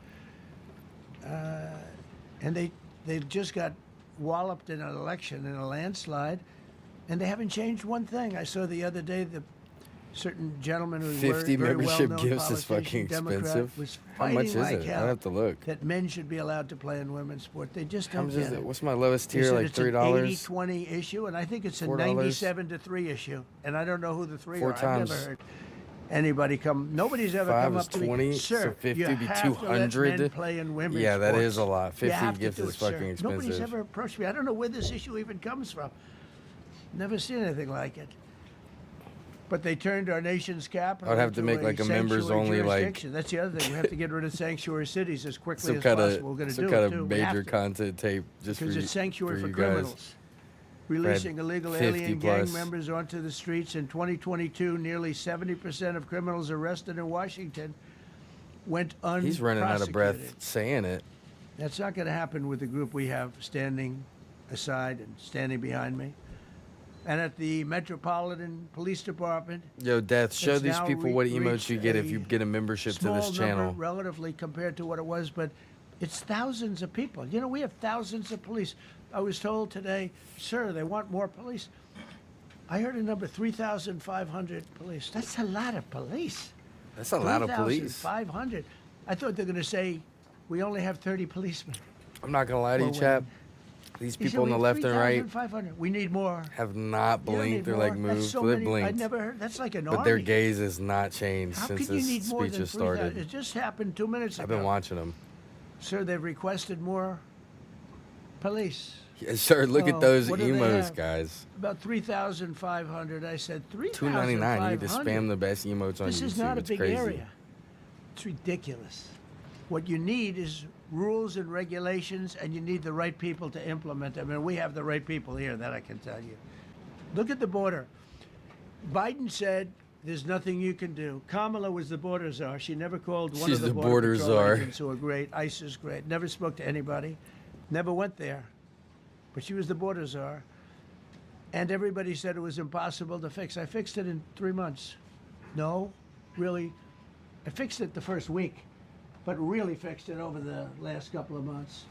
Speaker 4: And they've just got walloped in an election in a landslide, and they haven't changed one thing. I saw the other day certain gentleman who's
Speaker 1: 50
Speaker 4: very
Speaker 1: membership
Speaker 4: well-known
Speaker 1: gifts is
Speaker 4: politician,
Speaker 1: fucking
Speaker 4: Democrat,
Speaker 1: expensive.
Speaker 4: was
Speaker 1: How
Speaker 4: fighting
Speaker 1: much is
Speaker 4: like
Speaker 1: it?
Speaker 4: hell
Speaker 1: I'll have to look.
Speaker 4: that men should be allowed to play in women's sport. They just
Speaker 1: How
Speaker 4: don't
Speaker 1: much
Speaker 4: get
Speaker 1: is
Speaker 4: it.
Speaker 1: it? What's my lowest
Speaker 4: They
Speaker 1: tier?
Speaker 4: said
Speaker 1: Like
Speaker 4: it's an
Speaker 1: $3?
Speaker 4: 80-20 issue, and I think it's a
Speaker 1: $4?
Speaker 4: 97-3 issue. And I don't know who the three
Speaker 1: Four
Speaker 4: are.
Speaker 1: times.
Speaker 4: I've never heard anybody come. Nobody's ever come
Speaker 1: 5 is
Speaker 4: up to
Speaker 1: 20,
Speaker 4: me,
Speaker 1: so
Speaker 4: sir.
Speaker 1: 50
Speaker 4: you
Speaker 1: would be
Speaker 4: have to let
Speaker 1: 200.
Speaker 4: men play in women's
Speaker 1: Yeah, that
Speaker 4: sports.
Speaker 1: is a lot.
Speaker 4: You
Speaker 1: 50
Speaker 4: have to
Speaker 1: gifts
Speaker 4: do
Speaker 1: is
Speaker 4: it, sir.
Speaker 1: fucking
Speaker 4: Nobody's
Speaker 1: expensive.
Speaker 4: ever approached me. I don't know where this issue even comes from. Never seen anything like it. But they turned our nation's capital.
Speaker 1: I would have to
Speaker 4: into
Speaker 1: make, like, a members
Speaker 4: sanctuary
Speaker 1: only, like-
Speaker 4: jurisdiction. That's the other thing. We have to get rid of sanctuary cities as quickly
Speaker 1: Some
Speaker 4: as
Speaker 1: kind
Speaker 4: possible. We're going
Speaker 1: of
Speaker 4: to do
Speaker 1: kind
Speaker 4: it
Speaker 1: of
Speaker 4: too. We have
Speaker 1: major
Speaker 4: to.
Speaker 1: content tape just
Speaker 4: Because
Speaker 1: for
Speaker 4: it's sanctuary for
Speaker 1: you
Speaker 4: criminals.
Speaker 1: guys.
Speaker 4: Releasing illegal
Speaker 1: 50
Speaker 4: alien gang
Speaker 1: plus.
Speaker 4: members onto the streets in 2022, nearly 70% of criminals arrested in Washington went unprosecuted.
Speaker 1: He's running out of breath saying it.
Speaker 4: That's not going to happen with the group we have standing aside and standing behind me. And at the Metropolitan Police Department,
Speaker 1: Yo, Death, show
Speaker 4: It's
Speaker 1: these
Speaker 4: now
Speaker 1: people what emotes
Speaker 4: reached
Speaker 1: you get if
Speaker 4: a
Speaker 1: you get a membership to
Speaker 4: small
Speaker 1: this channel.
Speaker 4: number relatively compared to what it was, but it's thousands of people. You know, we have thousands of police. I was told today, sir, they want more police. I heard a number 3,500 police. That's a lot of police.
Speaker 1: That's a lot of police.
Speaker 4: 3,500. I thought they were going to say we only have 30 policemen.
Speaker 1: I'm not gonna lie to you,
Speaker 4: Well,
Speaker 1: chap. These
Speaker 4: He said,
Speaker 1: people on
Speaker 4: "We
Speaker 1: the
Speaker 4: have
Speaker 1: left and right
Speaker 4: 3,500. We need more.
Speaker 1: have not
Speaker 4: You don't need
Speaker 1: blinked or
Speaker 4: more?
Speaker 1: like
Speaker 4: That's
Speaker 1: moved.
Speaker 4: so
Speaker 1: They
Speaker 4: many. I
Speaker 1: blinked,
Speaker 4: never heard. That's like an
Speaker 1: but
Speaker 4: army.
Speaker 1: their gaze has not changed
Speaker 4: How
Speaker 1: since
Speaker 4: can you
Speaker 1: this
Speaker 4: need more
Speaker 1: speech
Speaker 4: than
Speaker 1: has
Speaker 4: 3,000?
Speaker 1: started.
Speaker 4: It just happened 2 minutes ago.
Speaker 1: I've been watching them.
Speaker 4: Sir, they've requested more police.
Speaker 1: Yeah, sir, look
Speaker 4: Oh,
Speaker 1: at those
Speaker 4: what do they
Speaker 1: emos,
Speaker 4: have?
Speaker 1: guys.
Speaker 4: About 3,500. I said 3,500.
Speaker 1: $2.99. You need to spam the best emotes on
Speaker 4: This
Speaker 1: YouTube.
Speaker 4: is not a
Speaker 1: It's
Speaker 4: big
Speaker 1: crazy.
Speaker 4: area. It's ridiculous. What you need is rules and regulations, and you need the right people to implement them. And we have the right people here, that I can tell you. Look at the border. Biden said there's nothing you can do. Kamala was the border czar. She never called one
Speaker 1: She's
Speaker 4: of the
Speaker 1: the
Speaker 4: border
Speaker 1: border
Speaker 4: patrol
Speaker 1: czar.
Speaker 4: agents who are great. ICE is great. Never spoke to anybody. Never went there. But she was the border czar. And everybody said it was impossible to fix. I fixed it in 3 months. No, really. I fixed it the first week, but really fixed it over the last couple of months.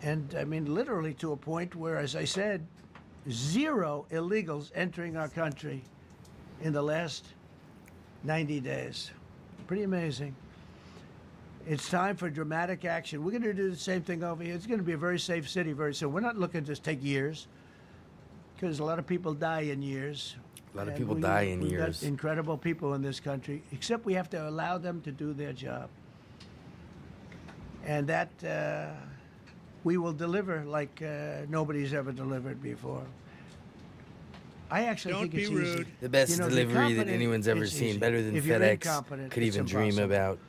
Speaker 4: And I mean, literally to a point where, as I said, 0 illegals entering our country in the last 90 days. Pretty amazing. It's time for dramatic action. We're going to do the same thing over here. It's going to be a very safe city very soon. We're not looking to take years, because a lot of people die in years.
Speaker 1: A lot of
Speaker 4: And
Speaker 1: people
Speaker 4: we-
Speaker 1: die in
Speaker 4: we've got
Speaker 1: years.
Speaker 4: incredible people in this country, except we have to allow them to do their job. And that we will deliver like nobody's ever delivered before. I actually think it's easy.
Speaker 1: The best
Speaker 4: You know, the
Speaker 1: delivery that
Speaker 4: competent,
Speaker 1: anyone's ever
Speaker 4: it's
Speaker 1: seen,
Speaker 4: easy.
Speaker 1: better than
Speaker 4: If you're
Speaker 1: FedEx
Speaker 4: incompetent,
Speaker 1: could
Speaker 4: it's
Speaker 1: even dream
Speaker 4: impossible.
Speaker 1: about.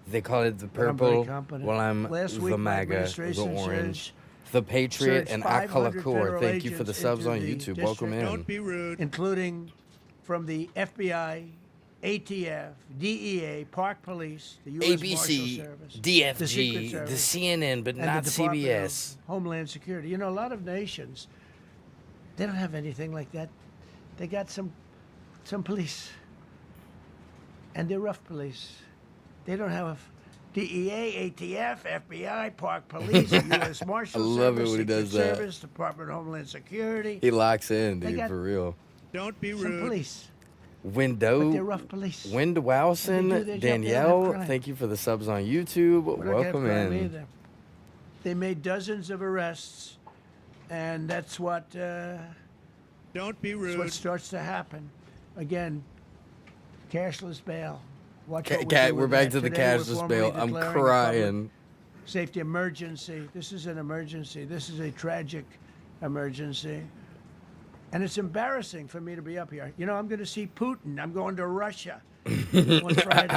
Speaker 1: They call it the
Speaker 4: But I'm very
Speaker 1: purple.
Speaker 4: competent.
Speaker 1: Well, I'm
Speaker 4: Last
Speaker 1: the
Speaker 4: week, my
Speaker 1: MAGA, the
Speaker 4: administration
Speaker 1: orange,
Speaker 4: says
Speaker 1: the Patriot,
Speaker 4: search
Speaker 1: and
Speaker 4: 500
Speaker 1: Akalakor.
Speaker 4: federal
Speaker 1: Thank you for the
Speaker 4: agents
Speaker 1: subs
Speaker 4: into
Speaker 1: on
Speaker 4: the
Speaker 1: YouTube. Welcome
Speaker 4: district.
Speaker 1: in.
Speaker 6: Don't be rude.
Speaker 4: including from the FBI, ATF, DEA, Park Police, the U.S. Marshal
Speaker 1: ABC,
Speaker 4: Service, the
Speaker 1: DFG,
Speaker 4: Secret
Speaker 1: the
Speaker 4: Service,
Speaker 1: CNN, but
Speaker 4: and
Speaker 1: not
Speaker 4: the Department
Speaker 1: CBS.
Speaker 4: of Homeland Security. You know, a lot of nations, they don't have anything like that. They got some police, and they're rough police. They don't have DEA, ATF, FBI, Park Police, U.S. Marshal
Speaker 1: I love it
Speaker 4: Service,
Speaker 1: when he
Speaker 4: Secret
Speaker 1: does that.
Speaker 4: Service, Department of Homeland Security.
Speaker 1: He locks in,
Speaker 4: They
Speaker 1: dude,
Speaker 4: got-
Speaker 1: for real.
Speaker 6: Don't be
Speaker 4: Some
Speaker 6: rude.
Speaker 4: police, but
Speaker 1: Window.
Speaker 4: they're rough police.
Speaker 1: Wind
Speaker 4: And they do
Speaker 1: Wowson,
Speaker 4: their job. They don't have
Speaker 1: Danielle,
Speaker 4: crime.
Speaker 1: thank you for the subs on YouTube.
Speaker 4: We're not gonna have
Speaker 1: Welcome
Speaker 4: crime
Speaker 1: in.
Speaker 4: either. They made dozens of arrests, and that's what
Speaker 6: Don't be
Speaker 4: that's
Speaker 6: rude.
Speaker 4: what starts to happen. Again, cashless bail. Watch
Speaker 1: Ca-
Speaker 4: what we
Speaker 1: ca-
Speaker 4: do
Speaker 1: we're
Speaker 4: with
Speaker 1: back
Speaker 4: that.
Speaker 1: to the
Speaker 4: Today, we're
Speaker 1: cashless
Speaker 4: formally
Speaker 1: bail. I'm
Speaker 4: declaring a public
Speaker 1: crying.
Speaker 4: Safety emergency. This is an emergency. This is a tragic emergency. And it's embarrassing for me to be up here. You know, I'm going to see Putin. I'm going to Russia on Friday.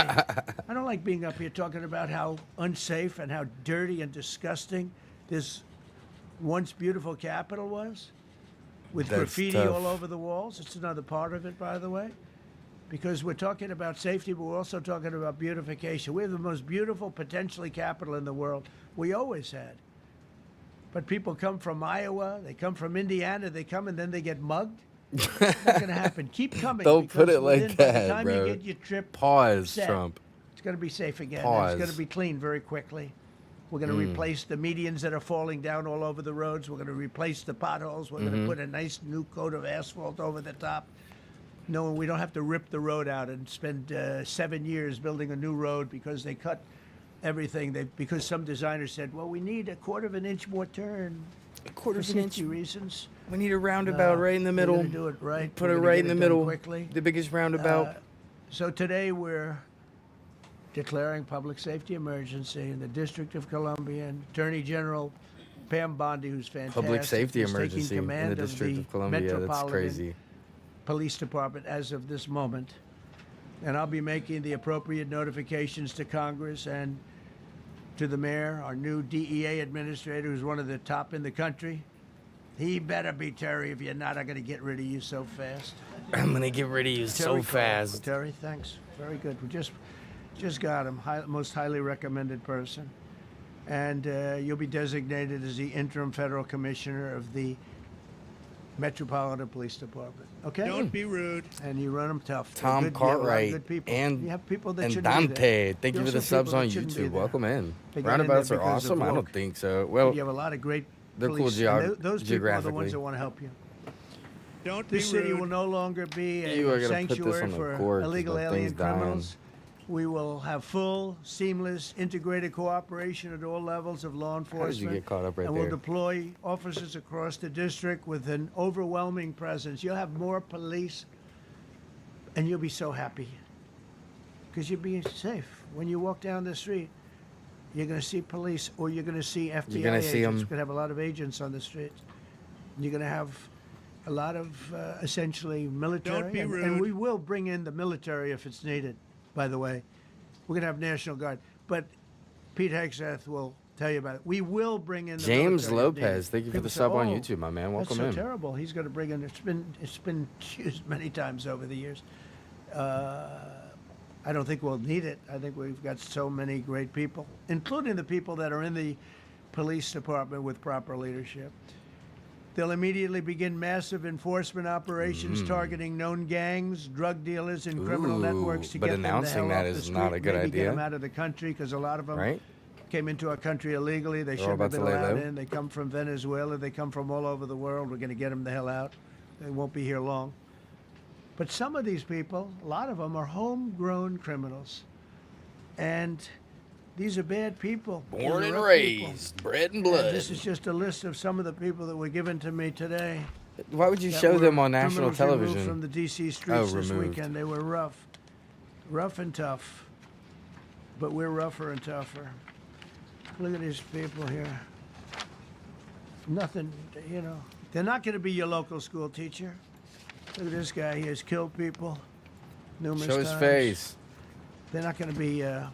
Speaker 4: I don't like being up here talking about how unsafe and how dirty and disgusting this once beautiful capital was, with
Speaker 1: That's
Speaker 4: graffiti
Speaker 1: tough.
Speaker 4: all over the walls. It's another part of it, by the way, because we're talking about safety, but we're also talking about beautification. We have the most beautiful, potentially, capital in the world. We always had. But people come from Iowa, they come from Indiana, they come and then they get mugged. It's not going to happen. Keep coming.
Speaker 1: Don't put
Speaker 4: because
Speaker 1: it like
Speaker 4: within- by
Speaker 1: that,
Speaker 4: the time
Speaker 1: bro.
Speaker 4: you get your trip
Speaker 1: Pause,
Speaker 4: set,
Speaker 1: Trump.
Speaker 4: it's going to be safe again. and
Speaker 1: Pause.
Speaker 4: It's going to be clean very quickly. We're going to replace the medians that are falling down all over the roads. We're going to replace the potholes. We're going to put a nice new coat of asphalt over the top. No, we don't have to rip the road out and spend 7 years building a new road because they cut everything. Because some designer said, well, we need a quarter of an inch more turn.
Speaker 1: A quarter
Speaker 4: For
Speaker 1: of an inch.
Speaker 4: safety reasons.
Speaker 1: We need a roundabout right in the
Speaker 4: We're
Speaker 1: middle.
Speaker 4: gonna do it right.
Speaker 1: Put
Speaker 4: We're
Speaker 1: it
Speaker 4: gonna
Speaker 1: right
Speaker 4: get
Speaker 1: in the
Speaker 4: done
Speaker 1: middle.
Speaker 4: quickly.
Speaker 1: The biggest roundabout.
Speaker 4: So today we're declaring public safety emergency in the District of Columbia, and Attorney General Pam Bondi, who's fantastic,
Speaker 1: Public safety
Speaker 4: is taking
Speaker 1: emergency in
Speaker 4: command
Speaker 1: the District of
Speaker 4: the
Speaker 1: Columbia. That's
Speaker 4: Metropolitan
Speaker 1: crazy.
Speaker 4: Police Department as of this moment. And I'll be making the appropriate notifications to Congress and to the mayor, our new DEA administrator, who's one of the top in the country. He better be, Terry. If you're not, I'm going to get rid of you so fast.
Speaker 1: I'm going to get rid of you so
Speaker 4: Terry called.
Speaker 1: fast.
Speaker 4: Terry, thanks. Very good. We just got him. Most highly recommended person. And you'll be designated as the interim federal commissioner of the Metropolitan Police Department. Okay?
Speaker 6: Don't be rude.
Speaker 4: And you run them tough. They're
Speaker 1: Tom
Speaker 4: good, you have a lot of
Speaker 1: Cartwright
Speaker 4: good people.
Speaker 1: and,
Speaker 4: you have people that
Speaker 1: and
Speaker 4: shouldn't be
Speaker 1: Dante.
Speaker 4: there.
Speaker 1: Thank you
Speaker 4: You
Speaker 1: for the
Speaker 4: also have
Speaker 1: subs
Speaker 4: people
Speaker 1: on
Speaker 4: that shouldn't be
Speaker 1: YouTube.
Speaker 4: there.
Speaker 1: Welcome in.
Speaker 4: They get in
Speaker 1: Roundabouts
Speaker 4: there
Speaker 1: are
Speaker 4: because of
Speaker 1: awesome. I don't
Speaker 4: woke.
Speaker 1: think so. Well,
Speaker 4: You have a lot of great
Speaker 1: they're cool
Speaker 4: police. And those people are the
Speaker 1: geographically.
Speaker 4: ones that want to help you.
Speaker 6: Don't be
Speaker 4: This city
Speaker 6: rude.
Speaker 4: will no longer be
Speaker 1: You are
Speaker 4: a
Speaker 1: gonna put this
Speaker 4: sanctuary
Speaker 1: on the
Speaker 4: for
Speaker 1: cord 'cause
Speaker 4: illegal
Speaker 1: the
Speaker 4: alien
Speaker 1: thing's dying.
Speaker 4: criminals. We will have full, seamless, integrated cooperation at all levels of law enforcement.
Speaker 1: How did you get caught up right
Speaker 4: and
Speaker 1: there?
Speaker 4: we'll deploy officers across the district with an overwhelming presence. You'll have more police, and you'll be so happy because you'll be safe. When you walk down the street, you're going to see police, or you're going to see FBI
Speaker 1: gonna
Speaker 4: agents.
Speaker 1: see 'em.
Speaker 4: We're going to have a lot of agents on the streets. You're going to have a lot of essentially military.
Speaker 6: Don't be
Speaker 4: and
Speaker 6: rude.
Speaker 4: we will bring in the military if it's needed, by the way. We're going to have National Guard. But Pete Hegseth will tell you about it. We will bring in the
Speaker 1: James
Speaker 4: military if needed.
Speaker 1: Lopez, thank you for
Speaker 4: People
Speaker 1: the
Speaker 4: say,
Speaker 1: sub on
Speaker 4: "Oh,
Speaker 1: YouTube, my man. Welcome
Speaker 4: that's so
Speaker 1: in.
Speaker 4: terrible. He's going to bring in. It's been used many times over the years. I don't think we'll need it. I think we've got so many great people, including the people that are in the police department with proper leadership. They'll immediately begin massive enforcement operations targeting known gangs, drug dealers, and criminal
Speaker 1: Ooh,
Speaker 4: networks to
Speaker 1: but
Speaker 4: get them the
Speaker 1: announcing
Speaker 4: hell
Speaker 1: that
Speaker 4: off the
Speaker 1: is
Speaker 4: street,
Speaker 1: not a good
Speaker 4: maybe get
Speaker 1: idea.
Speaker 4: them out of the country because a lot of them
Speaker 1: Right?
Speaker 4: came into our country illegally. They
Speaker 1: They're all
Speaker 4: shouldn't have
Speaker 1: about to
Speaker 4: been
Speaker 1: lay
Speaker 4: allowed
Speaker 1: low.
Speaker 4: in. They come from Venezuela. They come from all over the world. We're going to get them the hell out. They won't be here long. But some of these people, a lot of them, are homegrown criminals. And these are bad people. These
Speaker 1: Born
Speaker 4: are
Speaker 1: and
Speaker 4: rough people.
Speaker 1: raised, bread and
Speaker 4: And
Speaker 1: blood.
Speaker 4: this is just a list of some of the people that were given to me today.
Speaker 1: Why would you
Speaker 4: that
Speaker 1: show
Speaker 4: were
Speaker 1: them on national
Speaker 4: criminals removed
Speaker 1: television?
Speaker 4: from the D.C. streets this
Speaker 1: removed.
Speaker 4: weekend. They were rough and tough. But we're rougher and tougher. Look at these people here. Nothing, you know. They're not going to be your local school teacher. Look at this guy. He has killed people numerous
Speaker 1: Show his
Speaker 4: times.
Speaker 1: face.
Speaker 4: They're not going to be an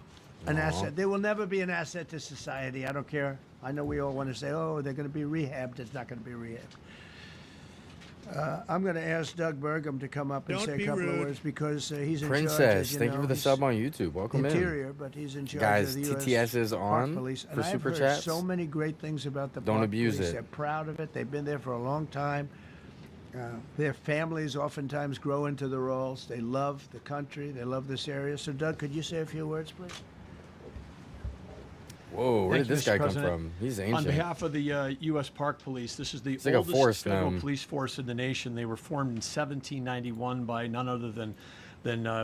Speaker 4: asset. They will never be an asset to society. I don't care. I know we all want to say, oh, they're going to be rehabbed. It's not going to be rehabbed. I'm going to ask Doug Burgum to come up and
Speaker 6: Don't
Speaker 4: say a
Speaker 6: be
Speaker 4: couple of
Speaker 6: rude.
Speaker 4: words because he's in charge.
Speaker 1: Princess,
Speaker 4: as
Speaker 1: thank you
Speaker 4: know.
Speaker 1: for the
Speaker 4: He's
Speaker 1: sub on YouTube. Welcome
Speaker 4: Interior, but he's in charge
Speaker 1: Guys,
Speaker 4: of the U.S.
Speaker 1: TTS is
Speaker 4: Park
Speaker 1: on
Speaker 4: Police.
Speaker 1: for
Speaker 4: And I've
Speaker 1: super
Speaker 4: heard
Speaker 1: chats.
Speaker 4: so many great things about the
Speaker 1: Don't
Speaker 4: Park
Speaker 1: abuse
Speaker 4: Police.
Speaker 1: it.
Speaker 4: They're proud of it. They've been there for a long time. Their families oftentimes grow into the roles. They love the country. They love this area. So, Doug, could you say a few words, please?
Speaker 1: Whoa, where
Speaker 7: Thank
Speaker 1: did
Speaker 7: you,
Speaker 1: this
Speaker 7: Mr.
Speaker 1: guy come
Speaker 7: President.
Speaker 1: from? He's
Speaker 7: On
Speaker 1: ancient.
Speaker 7: behalf of the U.S. Park Police, this is the
Speaker 1: like a
Speaker 7: oldest
Speaker 1: forest
Speaker 7: federal
Speaker 1: gnome.
Speaker 7: police force in the nation. They were formed in 1791 by none other than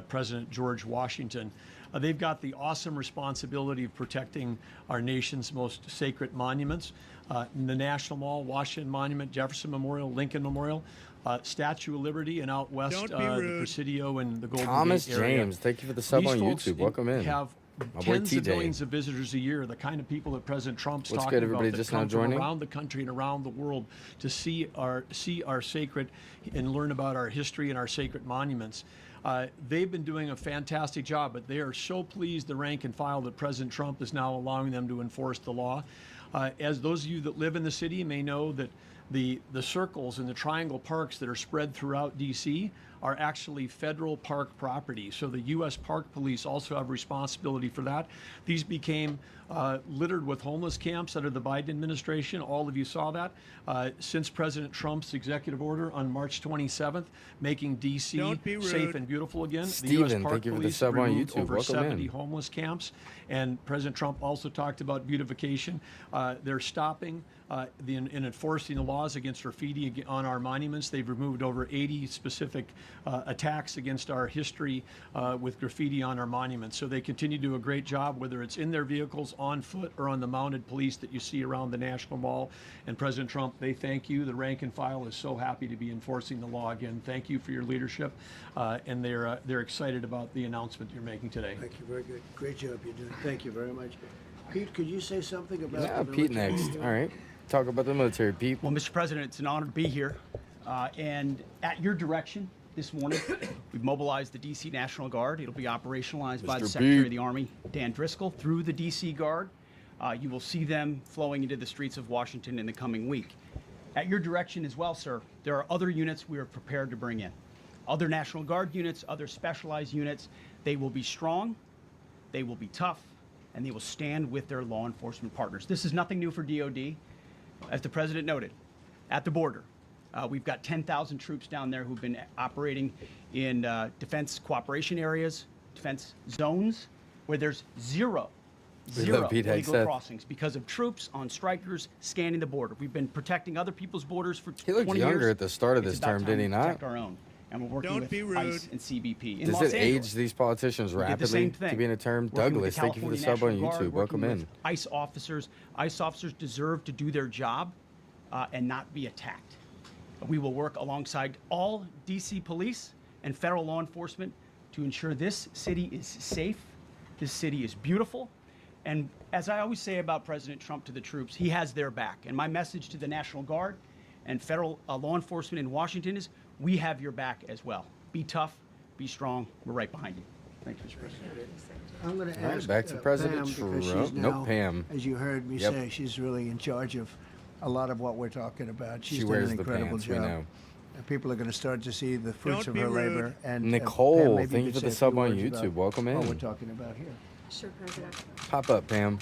Speaker 7: President George Washington. They've got the awesome responsibility of protecting our nation's most sacred monuments. The National Mall, Washington Monument, Jefferson Memorial, Lincoln Memorial, Statue of Liberty, and out west,
Speaker 6: Don't be
Speaker 7: the
Speaker 6: rude.
Speaker 7: Presidio and the Golden
Speaker 1: Thomas
Speaker 7: Gate area.
Speaker 1: James, thank you for the sub
Speaker 7: These
Speaker 1: on
Speaker 7: folks
Speaker 1: YouTube. Welcome in.
Speaker 7: have
Speaker 1: My boy
Speaker 7: tens of
Speaker 1: TJ.
Speaker 7: millions of visitors a year, the kind of people that President Trump's
Speaker 1: What's
Speaker 7: talking
Speaker 1: good, everybody
Speaker 7: about that
Speaker 1: just now
Speaker 7: come from
Speaker 1: joining?
Speaker 7: around the country and around the world to see our sacred and learn about our history and our sacred monuments. They've been doing a fantastic job, but they are so pleased, the rank and file, that President Trump is now allowing them to enforce the law. As those of you that live in the city may know, that the circles and the triangle parks that are spread throughout D.C. are actually federal park property. So the U.S. Park Police also have responsibility for that. These became littered with homeless camps under the Biden administration. All of you saw that. Since President Trump's executive order on March 27th, making D.C.
Speaker 6: Don't be rude.
Speaker 7: safe and beautiful again, the
Speaker 1: Steven,
Speaker 7: U.S.
Speaker 1: thank
Speaker 7: Park
Speaker 1: you for the
Speaker 7: Police
Speaker 1: sub on
Speaker 7: removed
Speaker 1: YouTube.
Speaker 7: over
Speaker 1: Welcome
Speaker 7: 70
Speaker 1: in.
Speaker 7: homeless camps. And President Trump also talked about beautification. They're stopping and enforcing the laws against graffiti on our monuments. They've removed over 80 specific attacks against our history with graffiti on our monuments. So they continue to do a great job, whether it's in their vehicles, on foot, or on the mounted police that you see around the National Mall. And President Trump, they thank you. The rank and file is so happy to be enforcing the law again. Thank you for your leadership, and they're excited about the announcement you're making today.
Speaker 4: Thank you. Very good. Great job you're doing. Thank you very much. Pete, could you say something about
Speaker 1: Yeah,
Speaker 4: the
Speaker 1: Pete
Speaker 4: military?
Speaker 1: next. All right. Talk about the military, Pete.
Speaker 8: Well, Mr. President, it's an honor to be here. And at your direction this morning, we've mobilized the D.C. National Guard. It'll be operationalized by the
Speaker 1: Mr.
Speaker 8: Secretary
Speaker 1: Pete.
Speaker 8: of the Army, Dan Driscoll, through the D.C. Guard. You will see them flowing into the streets of Washington in the coming week. At your direction as well, sir, there are other units we are prepared to bring in. Other National Guard units, other specialized units. They will be strong, they will be tough, and they will stand with their law enforcement partners. This is nothing new for DOD. As the President noted, at the border, we've got 10,000 troops down there who've been operating in defense cooperation areas, defense zones, where there's zero
Speaker 1: love Pete
Speaker 8: illegal
Speaker 1: Hegseth.
Speaker 8: crossings because of troops on strikers scanning the border. We've been protecting other people's borders for 20
Speaker 1: He
Speaker 8: years.
Speaker 1: looked younger at the start of
Speaker 8: It's
Speaker 1: this
Speaker 8: about
Speaker 1: term,
Speaker 8: time
Speaker 1: did he
Speaker 8: we
Speaker 1: not?
Speaker 8: protect our own. And we're working
Speaker 6: Don't
Speaker 8: with
Speaker 6: be rude.
Speaker 8: ICE and CBP. In
Speaker 1: Does
Speaker 8: Los
Speaker 1: it
Speaker 8: Angeles,
Speaker 1: age these politicians
Speaker 8: we did the
Speaker 1: rapidly
Speaker 8: same
Speaker 1: to
Speaker 8: thing.
Speaker 1: be in a term?
Speaker 8: Working with
Speaker 1: Douglas,
Speaker 8: the
Speaker 1: thank you for the
Speaker 8: California
Speaker 1: sub on
Speaker 8: National Guard,
Speaker 1: YouTube. Welcome
Speaker 8: working
Speaker 1: in.
Speaker 8: with ICE officers. ICE officers deserve to do their job and not be attacked. We will work alongside all DC police and federal law enforcement to ensure this city is safe, this city is beautiful, and as I always say about President Trump to the troops, he has their back. And my message to the National Guard and federal law enforcement in Washington is, we have your back as well. Be tough, be strong, we're right behind you. Thank you, Mr. President.
Speaker 4: I'm going to
Speaker 1: All right,
Speaker 4: ask
Speaker 1: back to President
Speaker 4: Pam, because
Speaker 1: Trump.
Speaker 4: she's
Speaker 1: Nope,
Speaker 4: now,
Speaker 1: Pam.
Speaker 4: as you heard me
Speaker 1: Yep.
Speaker 4: say, she's really in charge of a lot of what we're talking about. She's
Speaker 1: She
Speaker 4: done
Speaker 1: wears
Speaker 4: an
Speaker 1: the
Speaker 4: incredible
Speaker 1: pants,
Speaker 4: job.
Speaker 1: we know.
Speaker 4: And people are going to start to see the fruits
Speaker 6: Don't
Speaker 4: of
Speaker 6: be
Speaker 4: her
Speaker 6: rude.
Speaker 4: labor. And
Speaker 1: Nicole,
Speaker 4: Pam, maybe
Speaker 1: thank you
Speaker 4: could
Speaker 1: for the
Speaker 4: say a few
Speaker 1: sub on
Speaker 4: words
Speaker 1: YouTube.
Speaker 4: about
Speaker 1: Welcome
Speaker 4: what
Speaker 1: in.
Speaker 4: we're talking about here.
Speaker 9: Sure, President.
Speaker 1: Pop up, Pam.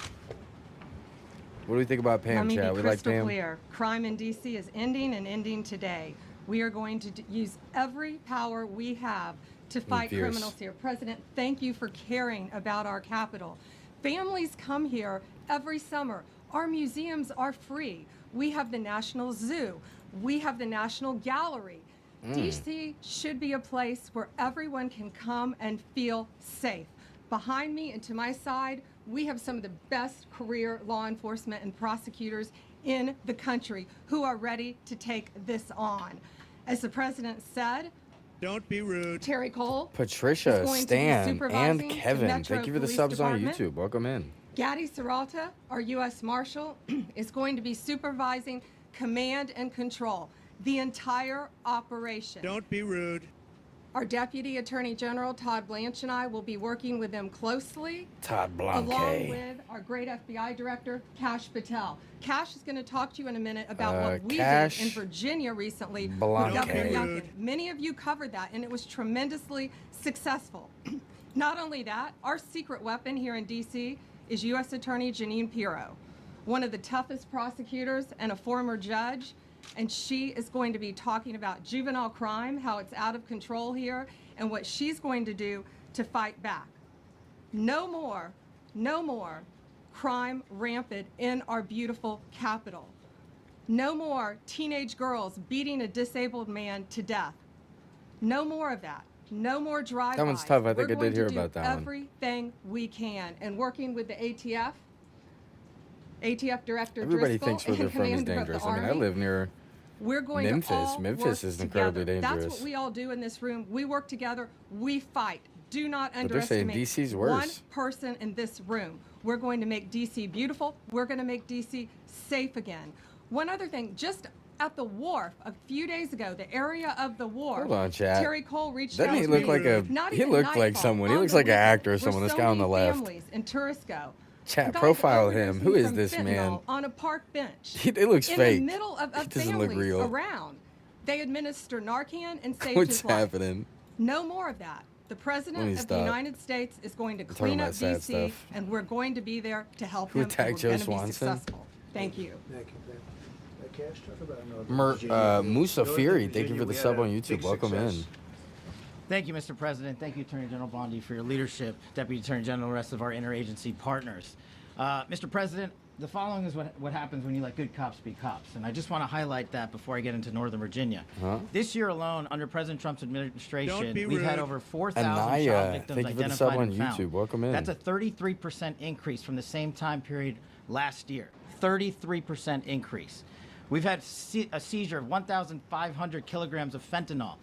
Speaker 1: What do we think about Pam,
Speaker 9: Let me
Speaker 1: Chad?
Speaker 9: be
Speaker 1: We like
Speaker 9: crystal
Speaker 1: Pam.
Speaker 9: clear. Crime in D.C. is ending and ending today. We are going to use every power we have to fight
Speaker 1: fierce.
Speaker 9: criminals here. President, thank you for caring about our capital. Families come here every summer. Our museums are free. We have the National Zoo. We have the National Gallery. D.C. should be a place where everyone can come and feel safe. Behind me and to my side, we have some of the best career law enforcement and prosecutors in the country who are ready to take this on. As the president said,
Speaker 6: Don't be rude.
Speaker 9: Terry Cole
Speaker 1: Patricia,
Speaker 9: is going to be
Speaker 1: Stan,
Speaker 9: supervising
Speaker 1: and
Speaker 9: the
Speaker 1: Kevin.
Speaker 9: Metro
Speaker 1: Thank you for the
Speaker 9: Police
Speaker 1: subs on
Speaker 9: Department.
Speaker 1: YouTube. Welcome in.
Speaker 9: Gaddy Serralta, our U.S. Marshal, is going to be supervising command and control, the entire operation.
Speaker 6: Don't be rude.
Speaker 9: Our Deputy Attorney General, Todd Blanche, and I will be working with them closely,
Speaker 1: Todd
Speaker 9: along
Speaker 1: Blanche.
Speaker 9: with our great FBI Director, Kash Patel. Kash is going to talk to you in a minute about what we
Speaker 1: Kash
Speaker 9: did in Virginia recently
Speaker 1: Blanche.
Speaker 9: with Governor
Speaker 6: Rude.
Speaker 9: Youngkin. Many of you covered that, and it was tremendously successful. Not only that, our secret weapon here in D.C. is U.S. Attorney Jeanine Pirro, one of the toughest prosecutors and a former judge. And she is going to be talking about juvenile crime, how it's out of control here, and what she's going to do to fight back. No more crime rampant in our beautiful capital. No more teenage girls beating a disabled man to death. No more of that. No more drive-bys.
Speaker 1: That one's tough. I think
Speaker 9: We're
Speaker 1: I did
Speaker 9: going
Speaker 1: hear
Speaker 9: to do
Speaker 1: about that one.
Speaker 9: everything we can, and working with the ATF Director
Speaker 1: Everybody
Speaker 9: Driscoll
Speaker 1: thinks where they're
Speaker 9: and
Speaker 1: from is
Speaker 9: Commander of the
Speaker 1: dangerous. I mean, I
Speaker 9: Army.
Speaker 1: live near
Speaker 9: We're going
Speaker 1: Memphis.
Speaker 9: to all
Speaker 1: Memphis
Speaker 9: work
Speaker 1: is incredibly
Speaker 9: together. That's
Speaker 1: dangerous.
Speaker 9: what we all do in this room. We work together. We fight. Do not
Speaker 1: But they're saying
Speaker 9: underestimate
Speaker 1: DC's
Speaker 9: one
Speaker 1: worse.
Speaker 9: person in this room. We're going to make DC beautiful. We're going to make DC safe again. One other thing, just at the wharf a few days ago, the area of the wharf.
Speaker 1: Hold on, chat.
Speaker 9: Terry Cole reached
Speaker 1: Doesn't
Speaker 9: out
Speaker 1: he
Speaker 9: to
Speaker 1: look
Speaker 9: me.
Speaker 1: like a?
Speaker 9: Not
Speaker 1: He
Speaker 9: even
Speaker 1: looked like
Speaker 9: nightfall,
Speaker 1: someone. He
Speaker 9: on
Speaker 1: looks
Speaker 9: the
Speaker 1: like an
Speaker 9: weekend,
Speaker 1: actor or
Speaker 9: where
Speaker 1: someone. This
Speaker 9: so
Speaker 1: guy on the
Speaker 9: many
Speaker 1: left.
Speaker 9: families in Turisco.
Speaker 1: Chat,
Speaker 9: guys
Speaker 1: profile
Speaker 9: overdosing
Speaker 1: him. Who is
Speaker 9: from
Speaker 1: this
Speaker 9: fentanyl
Speaker 1: man?
Speaker 9: On a park bench.
Speaker 1: It looks
Speaker 9: in
Speaker 1: fake.
Speaker 9: the middle of
Speaker 1: It doesn't look
Speaker 9: families
Speaker 1: real.
Speaker 9: around. They administer Narcan and saved
Speaker 1: What's
Speaker 9: his life.
Speaker 1: happening?
Speaker 9: No more of that. The
Speaker 1: Let me
Speaker 9: President of the
Speaker 1: stop.
Speaker 9: United States is going to
Speaker 1: talking
Speaker 9: clean up
Speaker 1: about sad
Speaker 9: D.C.,
Speaker 1: stuff.
Speaker 9: and we're going to be there to help
Speaker 1: Who
Speaker 9: him.
Speaker 1: attacked
Speaker 9: and
Speaker 1: Joe
Speaker 9: we're going to be
Speaker 1: Swanson?
Speaker 9: successful. Thank you.
Speaker 4: Thank you, Pam. Cash, talk about Northern Virginia.
Speaker 1: Musa
Speaker 4: Northern
Speaker 1: Fury, thank you
Speaker 4: Virginia,
Speaker 1: for the
Speaker 4: we
Speaker 1: sub
Speaker 4: had a
Speaker 1: on YouTube.
Speaker 4: big
Speaker 1: Welcome
Speaker 4: success.
Speaker 1: in.
Speaker 10: Thank you, Mr. President. Thank you, Attorney General Bondi, for your leadership, Deputy Attorney General, and the rest of our interagency partners. Mr. President, the following is what happens when you let good cops be cops. And I just want to highlight that before I get into Northern Virginia. This year alone, under President Trump's administration, we've had over 4,000 child victims
Speaker 1: thank you for the
Speaker 10: identified
Speaker 1: sub on
Speaker 10: and found.
Speaker 1: YouTube. Welcome in.
Speaker 10: That's a 33% increase from the same time period last year. 33% increase. We've had a seizure of 1,500 kilograms of fentanyl